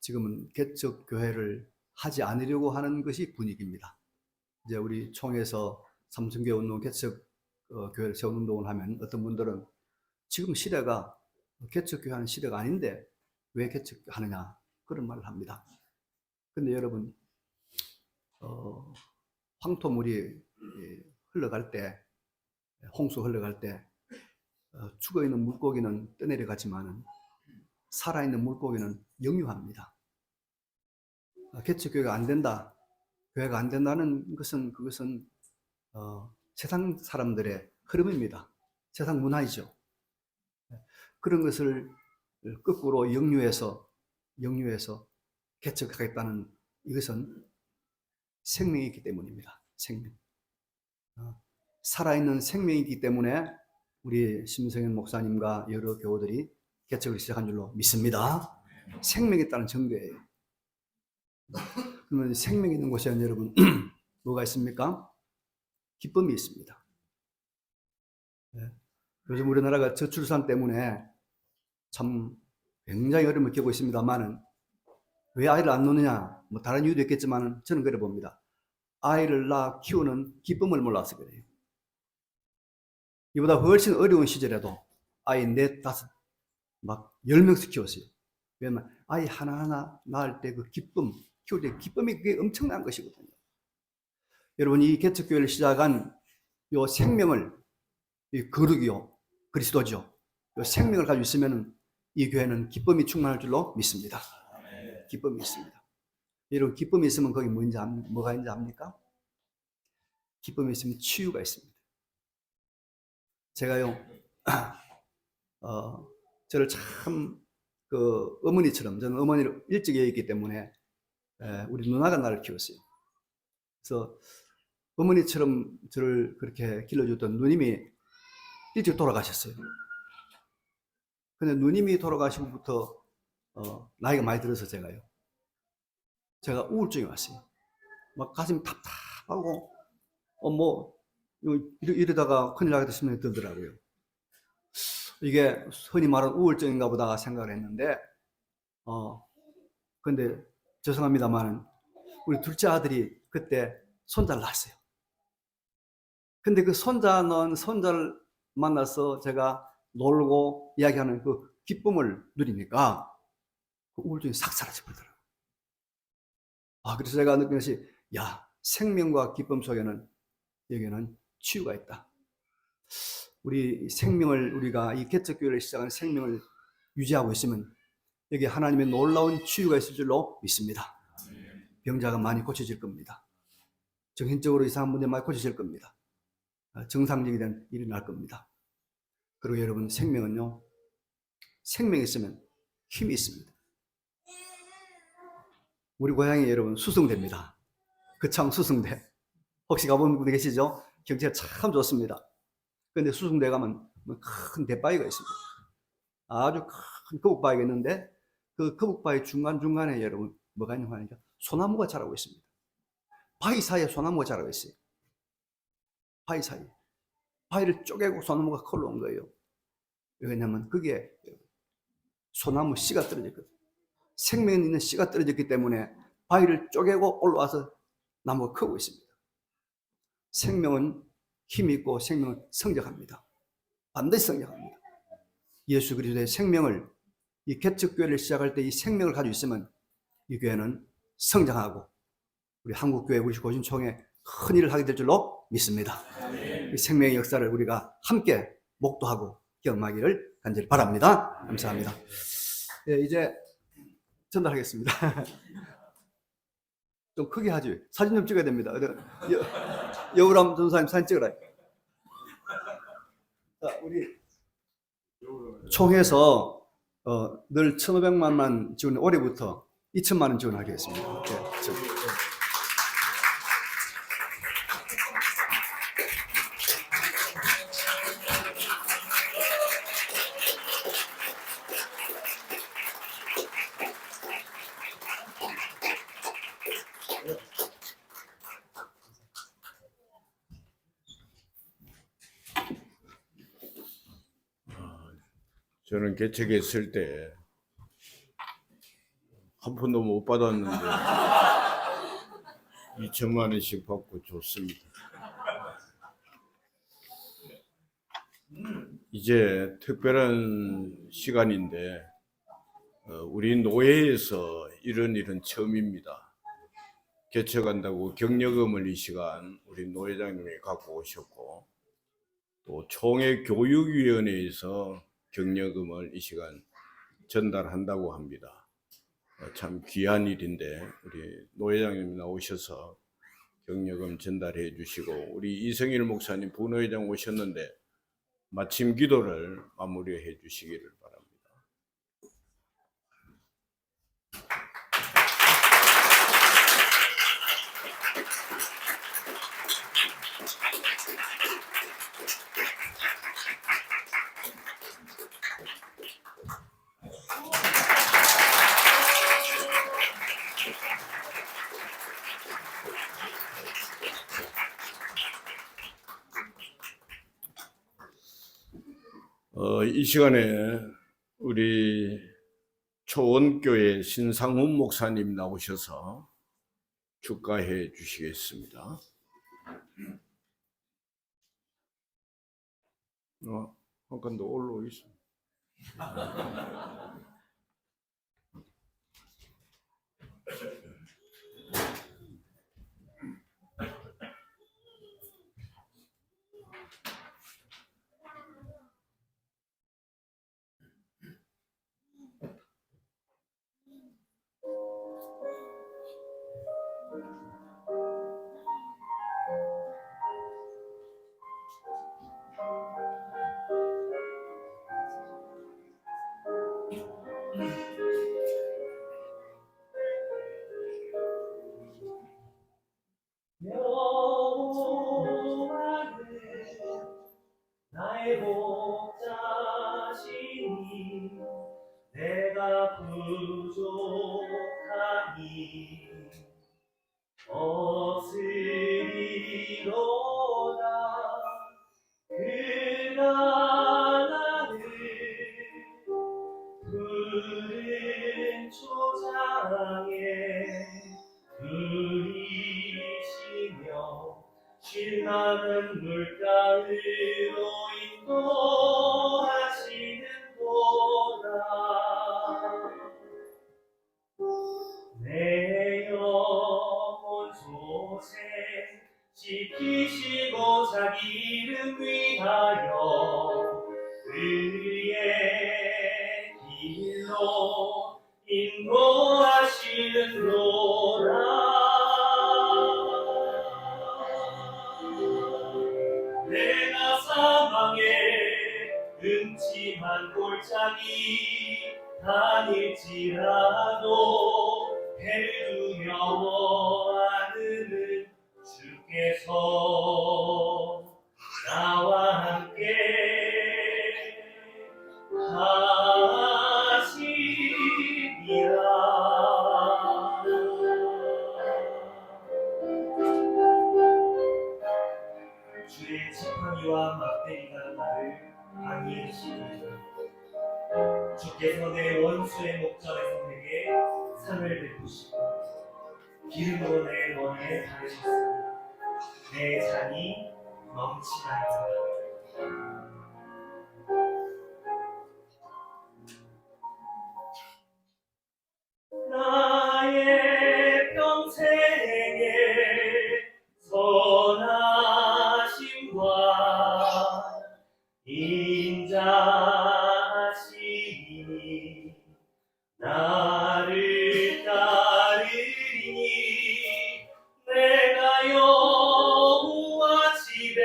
지금은 개척 교회를 하지 않으려고 하는 것이 분위기입니다. 이제 우리 총에서 삼성교회 운동 개척 교회를 세우는 운동을 하면 어떤 분들은 지금 시대가 개척 교회 하는 시대가 아닌데 왜 개척하느냐 그런 말을 합니다. 근데 여러분 황토물이 흘러갈 때 홍수 흘러갈 때 죽어 있는 물고기는 떠내려가지만은 살아 있는 물고기는 영유합니다. 개척교회가 안 된다, 교회가 안 된다는 것은 그것은 세상 사람들의 흐름입니다. 세상 문화이죠. 그런 것을 거꾸로 영유해서 개척하겠다는 이것은 생명이 있기 때문입니다. 생명. 살아있는 생명이 있기 때문에 우리 심성현 목사님과 여러 교우들이 개척을 시작한 줄로 믿습니다. 생명이 있다는 증거예요. 그러면 생명이 있는 곳에는 여러분 뭐가 있습니까? 기쁨이 있습니다. 요즘 우리나라가 저출산 때문에 참 굉장히 어려움을 겪고 있습니다만은 왜 아이를 안 놓느냐? 뭐 다른 이유도 있겠지만 저는 그래 봅니다. 아이를 낳아 키우는 기쁨을 몰라서 그래요. 이보다 훨씬 어려운 시절에도 아이 4, 5, 막 10명씩 키웠어요. 왜냐면 아이 하나하나 낳을 때 그 기쁨, 키울 때 기쁨이 그게 엄청난 것이거든요. 여러분, 이 개척교회를 시작한 요 생명을, 이 거룩이요, 그리스도죠. 요 생명을 가지고 있으면 이 교회는 기쁨이 충만할 줄로 믿습니다. 기쁨이 있습니다. 여러분, 기쁨이 있으면 거기 뭐가 있는지 압니까? 기쁨이 있으면 치유가 있습니다. 제가요, 저를 참 어머니처럼, 저는 어머니를 일찍 여겼기 때문에 우리 누나가 나를 키웠어요. 그래서 어머니처럼 저를 그렇게 길러줬던 누님이 일찍 돌아가셨어요. 근데 누님이 돌아가시고부터 나이가 많이 들어서 제가 우울증이 왔어요. 막 가슴이 답답하고 이러다가 큰일 나게 됐으면 들더라고요. 이게 흔히 말하는 우울증인가 보다 생각을 했는데 근데 죄송합니다만 우리 둘째 아들이 그때 손자를 낳았어요. 근데 그 손자를 만나서 제가 놀고 이야기하는 그 기쁨을 누리니까 그 우울증이 싹 사라져버리더라고요. 그래서 제가 느낀 것이, 생명과 기쁨 속에는 여기는 치유가 있다. 우리 생명을, 우리가 이 개척교회를 시작한 생명을 유지하고 있으면 여기 하나님의 놀라운 치유가 있을 줄로 믿습니다. 병자가 많이 고쳐질 겁니다. 정신적으로 이상한 분들 많이 고쳐질 겁니다. 정상적이 된 일이 날 겁니다. 그리고 여러분, 생명은요, 생명이 있으면 힘이 있습니다. 우리 고향이 여러분 수성대입니다. 거창 수성대. 혹시 가본 분 계시죠? 경치가 참 좋습니다. 그런데 수성대 가면 큰 대바위가 있습니다. 아주 큰 거북바위가 있는데 그 거북바위 중간중간에 여러분 뭐가 있는 거 아니죠? 소나무가 자라고 있습니다. 바위 사이에 소나무가 자라고 있어요. 바위 사이에. 바위를 쪼개고 소나무가 걸러온 거예요. 왜냐하면 그게 소나무 씨가 떨어졌거든요. 생명 있는 씨가 떨어졌기 때문에 바위를 쪼개고 올라와서 나무가 크고 있습니다. 생명은 힘이 있고 생명은 성장합니다. 반드시 성장합니다. 예수 그리스도의 생명을, 이 개척교회를 시작할 때 이 생명을 가지고 있으면 이 교회는 성장하고 우리 한국교회 우리 고신총회 큰 일을 하게 될 줄로 믿습니다. 이 생명의 역사를 우리가 함께 목도하고 경험하기를 간절히 바랍니다. 감사합니다. 이제 전달하겠습니다. 좀 크게 하지. 사진 좀 찍어야 됩니다. 여우람 전사님 사진 찍어라. 자, 우리 총회에서 늘 1,500만만 지원, 올해부터 2,000만 원 지원하겠습니다. 저는 개척했을 때 한 푼도 못 받았는데 2천만 원씩 받고 좋습니다. 이제 특별한 시간인데 우리 노회에서 이런 일은 처음입니다. 개척한다고 격려금을 이 시간 우리 노회장님이 갖고 오셨고, 또 총회교육위원회에서 격려금을 이 시간 전달한다고 합니다. 참 귀한 일인데 우리 노 회장님 나오셔서 격려금 전달해 주시고, 우리 이성일 목사님 부노회장 오셨는데 마침 기도를 마무리해 주시기를 바랍니다. 이 시간에 우리 초원교회 신상훈 목사님 나오셔서 축가해 주시겠습니다. 한칸 더 올라오 있어. 나의 목자시니 내가 부족하니 없으리로다. 그가 나를 푸른 초장에 들이시며 쉴만한 물가으로 인도하시는도다. 내 영혼 소생 지키시고 자기 이름 위하여 그의 길로 인도하시는도다. 내가 사망의 음침한 골짜기 다닐지라도 해를 두려워하는 주께서 나와 함께 하시리라. 주의 지팡이와 막대기가 나를 방위하시니 주께서 내 원수의 목전에서 내게 상을 베푸시고 기름으로 내 머리에 바르셨으니 내 잔이 넘치나이다. 나의 평생에 선하심과 인자하시니 나를 따르리니 내가 여호와 집에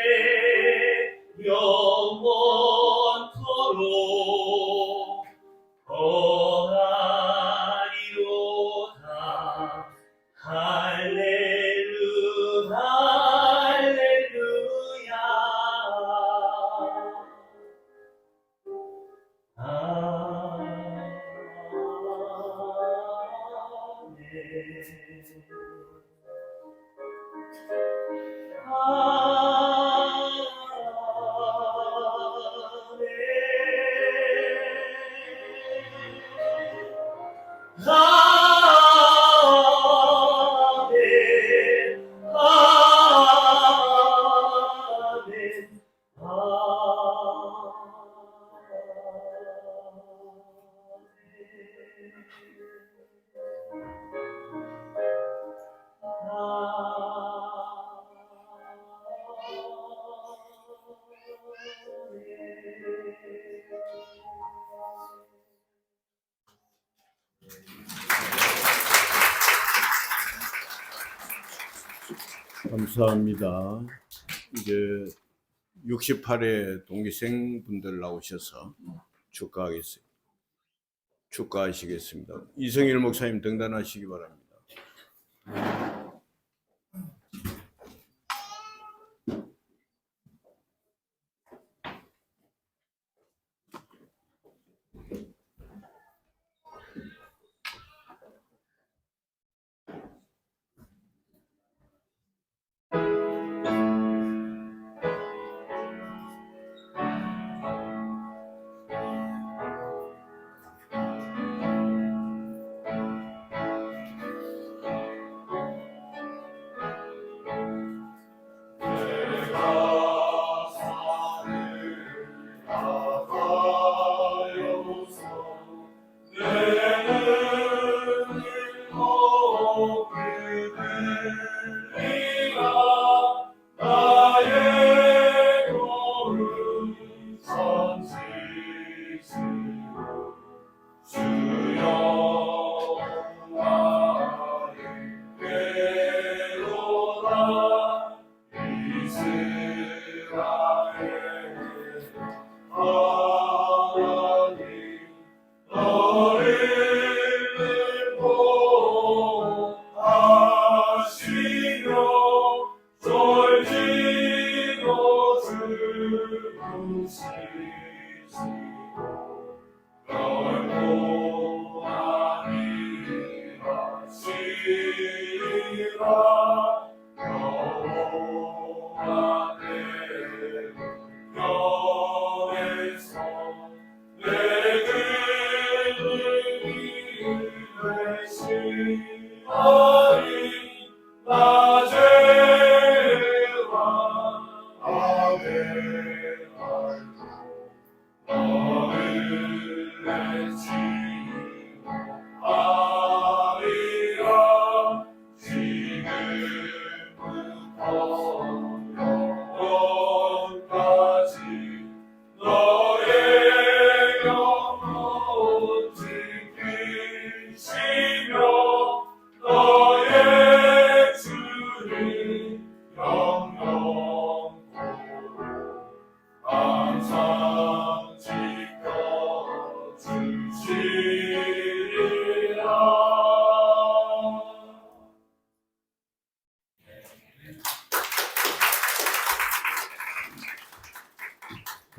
감사합니다. 이제 68회 동기생분들 나오셔서 축하하시겠습니다. 이성일 목사님 등단하시기 바랍니다.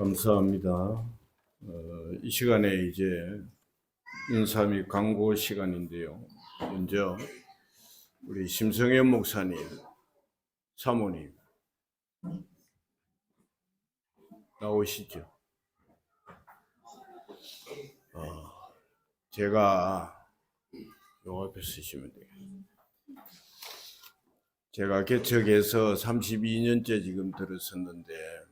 감사합니다. 이 시간에 이제 인사 및 광고 시간인데요. 먼저 우리 심성현 목사님, 사모님 나오시죠. 제가 요 앞에 쓰시면 되겠습니다. 제가 개척해서 32년째 지금 들었었는데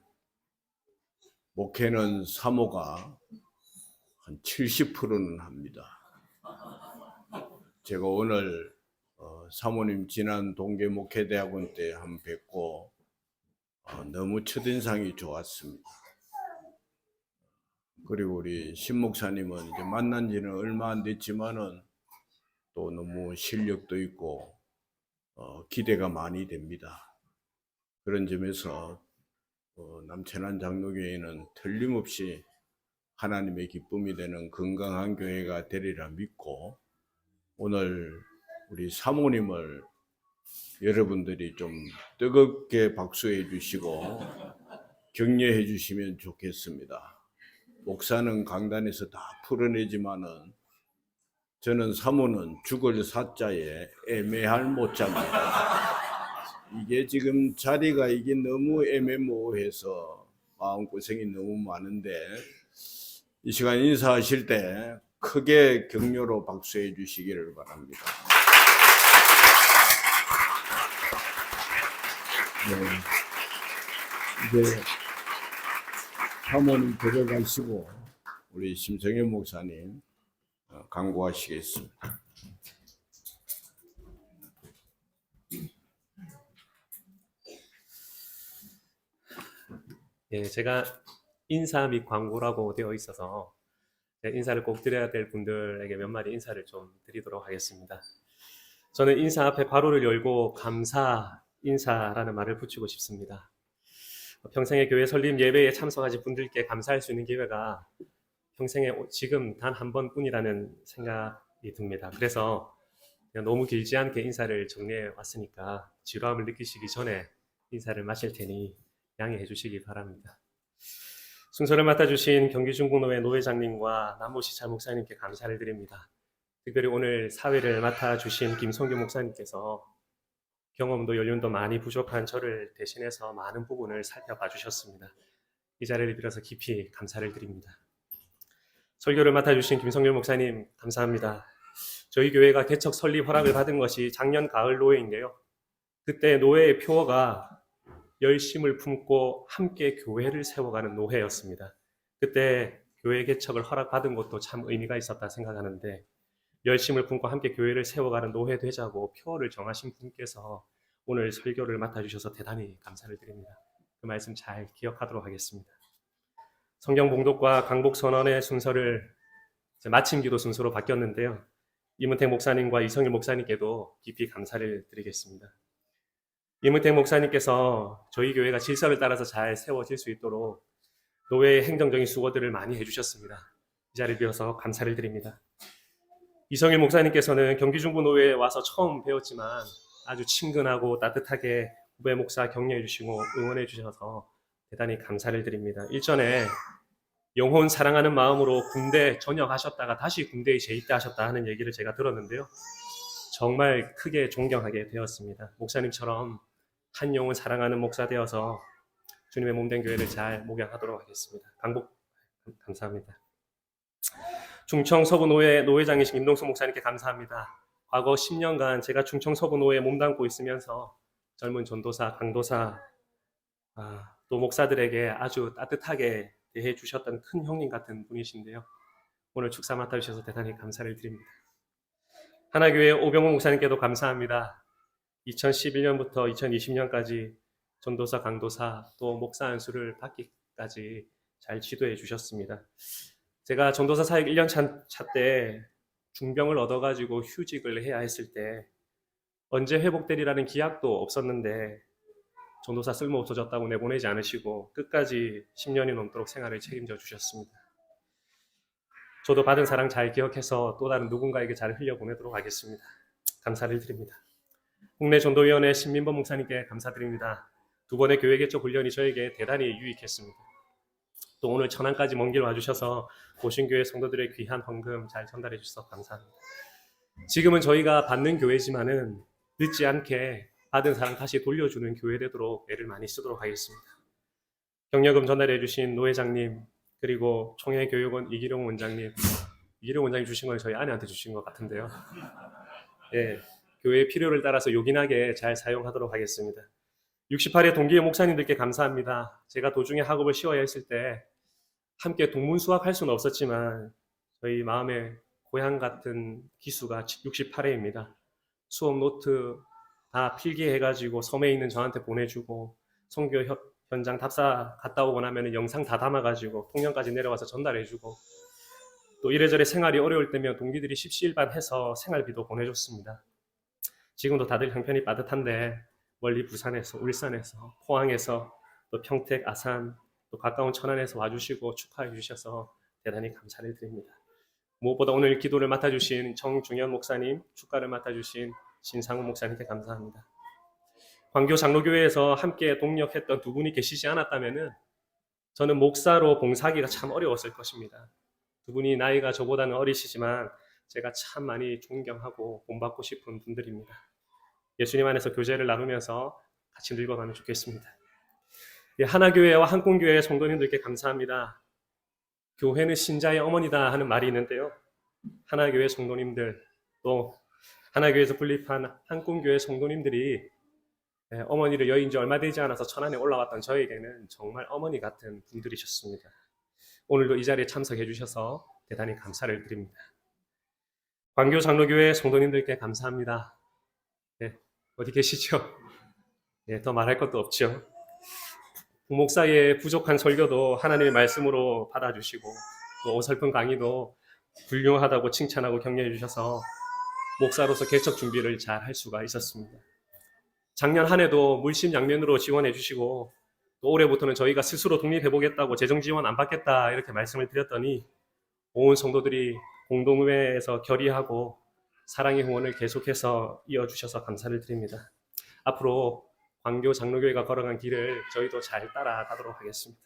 목회는 사모가 한 70%는 합니다. 제가 오늘 사모님 지난 동계 목회대학원 때 한번 뵙고 너무 첫인상이 좋았습니다. 그리고 우리 신 목사님은 이제 만난 지는 얼마 안 됐지만은 또 너무 실력도 있고 기대가 많이 됩니다. 그런 점에서 남천안 장로교회는 틀림없이 하나님의 기쁨이 되는 건강한 교회가 되리라 믿고, 오늘 우리 사모님을 여러분들이 좀 뜨겁게 박수해 주시고 격려해 주시면 좋겠습니다. 목사는 강단에서 다 풀어내지만은 저는 사모는 죽을 사자에 애매할 못자입니다. 이게 지금 자리가 이게 너무 애매모호해서 마음고생이 너무 많은데, 이 시간 인사하실 때 크게 격려로 박수해 주시기를 바랍니다. 네. 이제 사모님 데려가시고 우리 심성현 목사님 강구하시겠습니다. 예, 제가 인사 및 광고라고 되어 있어서 인사를 꼭 드려야 될 분들에게 몇 마디 인사를 좀 드리도록 하겠습니다. 저는 인사 앞에 괄호를 열고 감사 인사라는 말을 붙이고 싶습니다. 평생의 교회 설립 예배에 참석하신 분들께 감사할 수 있는 기회가 평생에 지금 단 한 번뿐이라는 생각이 듭니다. 그래서 너무 길지 않게 인사를 정리해 왔으니까 지루함을 느끼시기 전에 인사를 마칠 테니 양해해 주시기 바랍니다. 순서를 맡아주신 경기중국노회 노회장님과 남모시찰 목사님께 감사를 드립니다. 특별히 오늘 사회를 맡아주신 김성규 목사님께서 경험도 연륜도 많이 부족한 저를 대신해서 많은 부분을 살펴봐 주셨습니다. 이 자리를 빌어서 깊이 감사를 드립니다. 설교를 맡아주신 김성규 목사님 감사합니다. 저희 교회가 개척 설립 허락을 받은 것이 작년 가을 노회인데요. 그때 노회의 표어가 열심을 품고 함께 교회를 세워가는 노회였습니다. 그때 교회 개척을 허락받은 것도 참 의미가 있었다 생각하는데 열심을 품고 함께 교회를 세워가는 노회 되자고 표어를 정하신 분께서 오늘 설교를 맡아주셔서 대단히 감사를 드립니다. 그 말씀 잘 기억하도록 하겠습니다. 성경 봉독과 강복 선언의 순서를 마침 기도 순서로 바뀌었는데요. 이문택 목사님과 이성일 목사님께도 깊이 감사를 드리겠습니다. 이문택 목사님께서 저희 교회가 질서를 따라서 잘 세워질 수 있도록 노회의 행정적인 수고들을 많이 해주셨습니다. 이 자리를 빌어서 감사를 드립니다. 이성일 목사님께서는 경기중부 노회에 와서 처음 배웠지만 아주 친근하고 따뜻하게 후배 목사 격려해 주시고 응원해 주셔서 대단히 감사를 드립니다. 일전에 영혼 사랑하는 마음으로 군대 전역하셨다가 다시 군대에 재입대하셨다 하는 얘기를 제가 들었는데요. 정말 크게 존경하게 되었습니다. 목사님처럼 한 영혼 사랑하는 목사 되어서 주님의 몸된 교회를 잘 목양하도록 하겠습니다. 강복 감사합니다. 충청 서부노회 노회장이신 임동수 목사님께 감사합니다. 과거 10년간 제가 충청 서부노회에 몸담고 있으면서 젊은 전도사, 강도사, 또 목사들에게 아주 따뜻하게 대해 주셨던 큰 형님 같은 분이신데요. 오늘 축사 맡아주셔서 대단히 감사를 드립니다. 하나교회 오병호 목사님께도 감사합니다. 2011년부터 2020년까지 전도사, 강도사, 또 목사 안수를 받기까지 잘 지도해 주셨습니다. 제가 전도사 사역 1년 차 때 중병을 얻어가지고 휴직을 해야 했을 때 언제 회복되리라는 기약도 없었는데 전도사 쓸모 없어졌다고 내보내지 않으시고 끝까지 10년이 넘도록 생활을 책임져 주셨습니다. 저도 받은 사랑 잘 기억해서 또 다른 누군가에게 잘 흘려보내도록 하겠습니다. 감사를 드립니다. 국내 전도위원회 신민범 목사님께 감사드립니다. 두 번의 교회 개척 훈련이 저에게 대단히 유익했습니다. 또 오늘 천안까지 먼 길 와주셔서 보신교회 성도들의 귀한 헌금 잘 전달해 주셔서 감사합니다. 지금은 저희가 받는 교회지만은 늦지 않게 받은 사랑 다시 돌려주는 교회 되도록 애를 많이 쓰도록 하겠습니다. 격려금 전달해 주신 노 회장님, 그리고 총회교육원 이기룡 원장님, 이기룡 원장님 주신 건 저희 아내한테 주신 것 같은데요. 예, 교회의 필요를 따라서 요긴하게 잘 사용하도록 하겠습니다. 68회 동기회 목사님들께 감사합니다. 제가 도중에 학업을 쉬어야 했을 때 함께 동문수학할 수는 없었지만 저희 마음의 고향 같은 기수가 68회입니다. 수업 노트 다 필기해가지고 섬에 있는 저한테 보내주고 선교 현장 답사 갔다 오고 나면 영상 다 담아가지고 통영까지 내려와서 전달해주고 또 이래저래 생활이 어려울 때면 동기들이 십시일반해서 생활비도 보내줬습니다. 지금도 다들 형편이 빠듯한데 멀리 부산에서, 울산에서, 포항에서, 또 평택, 아산, 또 가까운 천안에서 와주시고 축하해 주셔서 대단히 감사를 드립니다. 무엇보다 오늘 기도를 맡아주신 정중현 목사님, 축가를 맡아주신 신상훈 목사님께 감사합니다. 광교 장로교회에서 함께 동력했던 두 분이 계시지 않았다면 저는 목사로 봉사하기가 참 어려웠을 것입니다. 두 분이 나이가 저보다는 어리시지만 제가 참 많이 존경하고 본받고 싶은 분들입니다. 예수님 안에서 교제를 나누면서 같이 늙어가면 좋겠습니다. 하나교회와 한꿈교회 성도님들께 감사합니다. 교회는 신자의 어머니다 하는 말이 있는데요. 하나교회 성도님들, 또 하나교회에서 분립한 한꿈교회 성도님들이 어머니를 여인 지 얼마 되지 않아서 천안에 올라왔던 저에게는 정말 어머니 같은 분들이셨습니다. 오늘도 이 자리에 참석해 주셔서 대단히 감사를 드립니다. 광교 장로교회 성도님들께 감사합니다. 어디 계시죠? 더 말할 것도 없죠. 부목사의 부족한 설교도 하나님의 말씀으로 받아주시고 또 어설픈 강의도 훌륭하다고 칭찬하고 격려해 주셔서 목사로서 개척 준비를 잘 할 수가 있었습니다. 작년 한 해도 물심양면으로 지원해 주시고 또 올해부터는 저희가 스스로 독립해 보겠다고 재정 지원 안 받겠다 이렇게 말씀을 드렸더니 온 성도들이 공동회에서 결의하고 사랑의 후원을 계속해서 이어주셔서 감사를 드립니다. 앞으로 광교 장로교회가 걸어간 길을 저희도 잘 따라가도록 하겠습니다.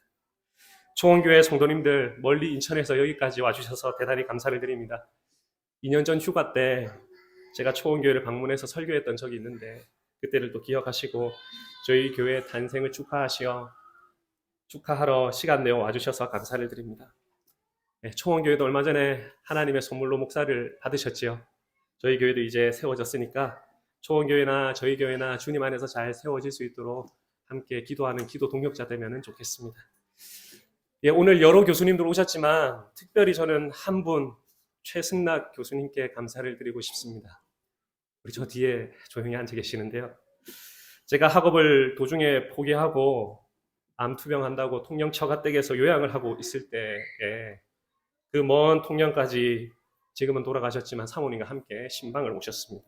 초원교회 성도님들 멀리 인천에서 여기까지 와주셔서 대단히 감사를 드립니다. 2년 전 휴가 때 제가 초원교회를 방문해서 설교했던 적이 있는데 그때를 또 기억하시고 저희 교회 탄생을 축하하러 시간 내어 와주셔서 감사를 드립니다. 네, 초원교회도 얼마 전에 하나님의 선물로 목사를 받으셨지요. 저희 교회도 이제 세워졌으니까 초원교회나 저희 교회나 주님 안에서 잘 세워질 수 있도록 함께 기도하는 기도 동역자 되면 좋겠습니다. 예, 오늘 여러 교수님들 오셨지만 특별히 저는 한 분 최승락 교수님께 감사를 드리고 싶습니다. 우리 저 뒤에 조용히 앉아 계시는데요. 제가 학업을 도중에 포기하고 암 투병한다고 통영 처가댁에서 요양을 하고 있을 때에 그 먼 통영까지 지금은 돌아가셨지만 사모님과 함께 신방을 오셨습니다.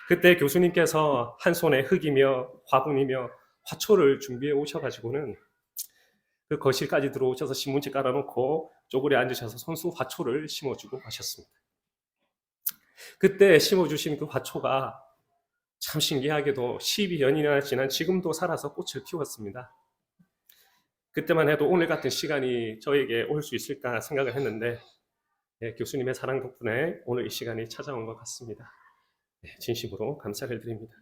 그때 교수님께서 한 손에 흙이며 화분이며 화초를 준비해 오셔가지고는 그 거실까지 들어오셔서 신문지 깔아놓고 쪼그려 앉으셔서 손수 화초를 심어주고 가셨습니다. 그때 심어주신 그 화초가 참 신기하게도 12년이나 지난 지금도 살아서 꽃을 피웠습니다. 그때만 해도 오늘 같은 시간이 저에게 올 수 있을까 생각을 했는데 교수님의 사랑 덕분에 오늘 이 시간이 찾아온 것 같습니다. 진심으로 감사를 드립니다.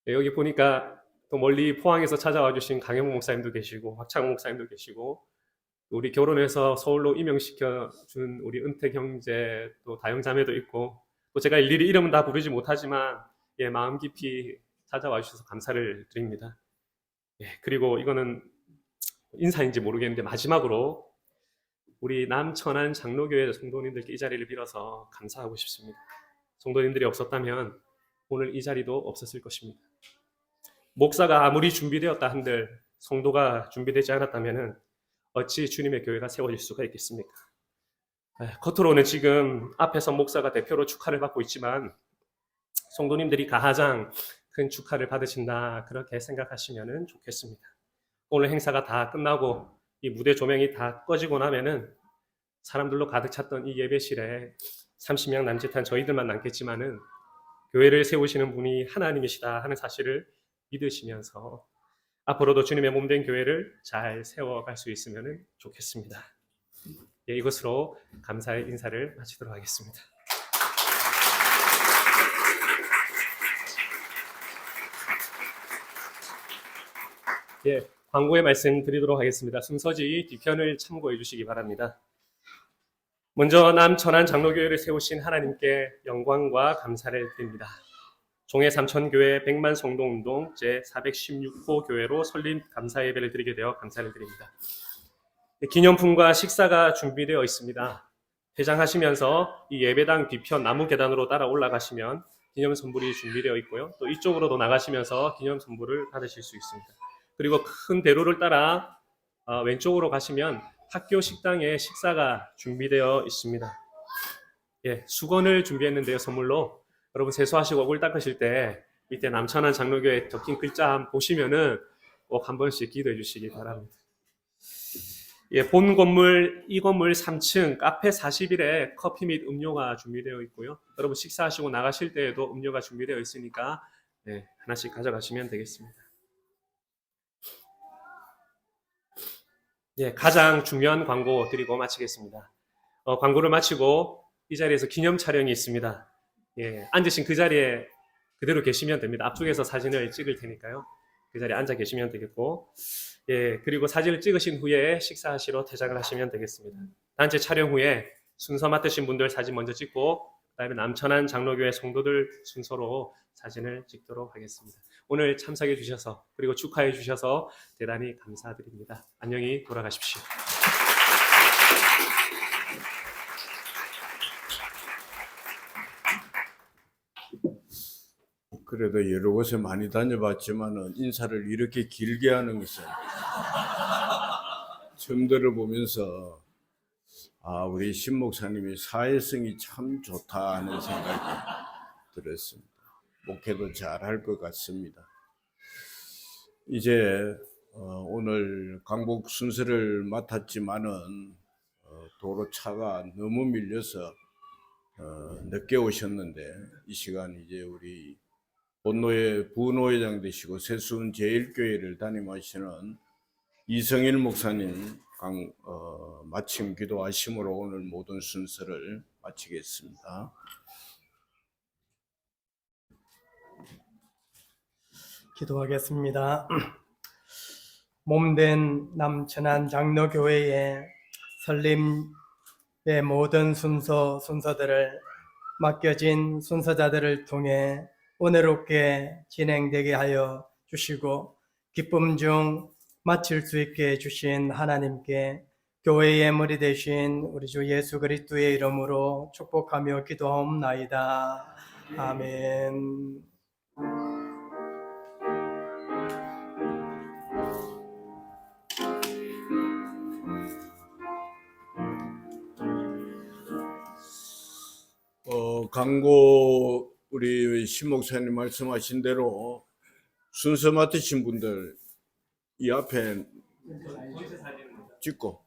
여기 보니까 또 멀리 포항에서 찾아와 주신 강현무 목사님도 계시고 박창호 목사님도 계시고 우리 결혼해서 서울로 임명시켜 준 우리 은택 형제 또 다영 자매도 있고 또 제가 일일이 이름은 다 부르지 못하지만 마음 깊이 찾아와 주셔서 감사를 드립니다. 그리고 이거는 인사인지 모르겠는데 마지막으로 우리 남천안 장로교회 성도님들께 이 자리를 빌어서 감사하고 싶습니다. 성도님들이 없었다면 오늘 이 자리도 없었을 것입니다. 목사가 아무리 준비되었다 한들 성도가 준비되지 않았다면 어찌 주님의 교회가 세워질 수가 있겠습니까? 겉으로는 지금 앞에서 목사가 대표로 축하를 받고 있지만 성도님들이 가장 큰 축하를 받으신다 그렇게 생각하시면 좋겠습니다. 오늘 행사가 다 끝나고 이 무대 조명이 다 꺼지고 나면은 사람들로 가득 찼던 이 예배실에 30명 남짓한 저희들만 남겠지만은 교회를 세우시는 분이 하나님이시다 하는 사실을 믿으시면서 앞으로도 주님의 몸된 교회를 잘 세워갈 수 있으면 좋겠습니다. 이것으로 감사의 인사를 마치도록 하겠습니다. 광고의 말씀 드리도록 하겠습니다. 순서지 뒤편을 참고해 주시기 바랍니다. 먼저 남천안 장로교회를 세우신 하나님께 영광과 감사를 드립니다. 종해 삼천교회 백만 성도운동 제416호 교회로 설립 감사 예배를 드리게 되어 감사를 드립니다. 기념품과 식사가 준비되어 있습니다. 퇴장하시면서 이 예배당 뒤편 나무 계단으로 따라 올라가시면 기념 선물이 준비되어 있고요. 또 이쪽으로도 나가시면서 기념 선물을 받으실 수 있습니다. 그리고 큰 대로를 따라 왼쪽으로 가시면 학교 식당에 식사가 준비되어 있습니다. 수건을 준비했는데요, 선물로. 여러분 세수하시고 얼굴 닦으실 때 밑에 남천안 장로교회 적힌 글자 한번 보시면은 꼭 한 번씩 기도해 주시기 바랍니다. 본 건물, 이 건물 3층 카페 41에 커피 및 음료가 준비되어 있고요. 여러분 식사하시고 나가실 때에도 음료가 준비되어 있으니까 하나씩 가져가시면 되겠습니다. 가장 중요한 광고 드리고 마치겠습니다. 광고를 마치고 이 자리에서 기념 촬영이 있습니다. 앉으신 그 자리에 그대로 계시면 됩니다. 앞쪽에서 사진을 찍을 테니까요. 그 자리에 앉아 계시면 되겠고, 그리고 사진을 찍으신 후에 식사하시러 퇴장을 하시면 되겠습니다. 단체 촬영 후에 순서 맡으신 분들 사진 먼저 찍고, 그다음에 남천안 장로교회 성도들 순서로 사진을 찍도록 하겠습니다. 오늘 참석해 주셔서 그리고 축하해 주셔서 대단히 감사드립니다. 안녕히 돌아가십시오. 그래도 여러 곳에 많이 다녀봤지만은 인사를 이렇게 길게 하는 것은 처음 들어보면서 우리 신 목사님이 사회성이 참 좋다 하는 생각이 들었습니다. 목회도 잘 할 것 같습니다. 이제 오늘 강복 순서를 맡았지만은 도로 차가 너무 밀려서 늦게 오셨는데 이 시간 이제 우리 본노회 부노회장 되시고 세수은 제1교회를 담임하시는 이성일 목사님 마침 기도하심으로 오늘 모든 순서를 마치겠습니다. 기도하겠습니다. 몸된 남천안 장로교회의 설립의 모든 순서들을 맡겨진 순서자들을 통해 은혜롭게 진행되게 하여 주시고 기쁨 중 마칠 수 있게 해주신 하나님께 교회의 머리 되신 우리 주 예수 그리스도의 이름으로 축복하며 기도하옵나이다. 아멘. 강고 우리 신 목사님 말씀하신 대로 순서 맡으신 분들 이 앞에 찍고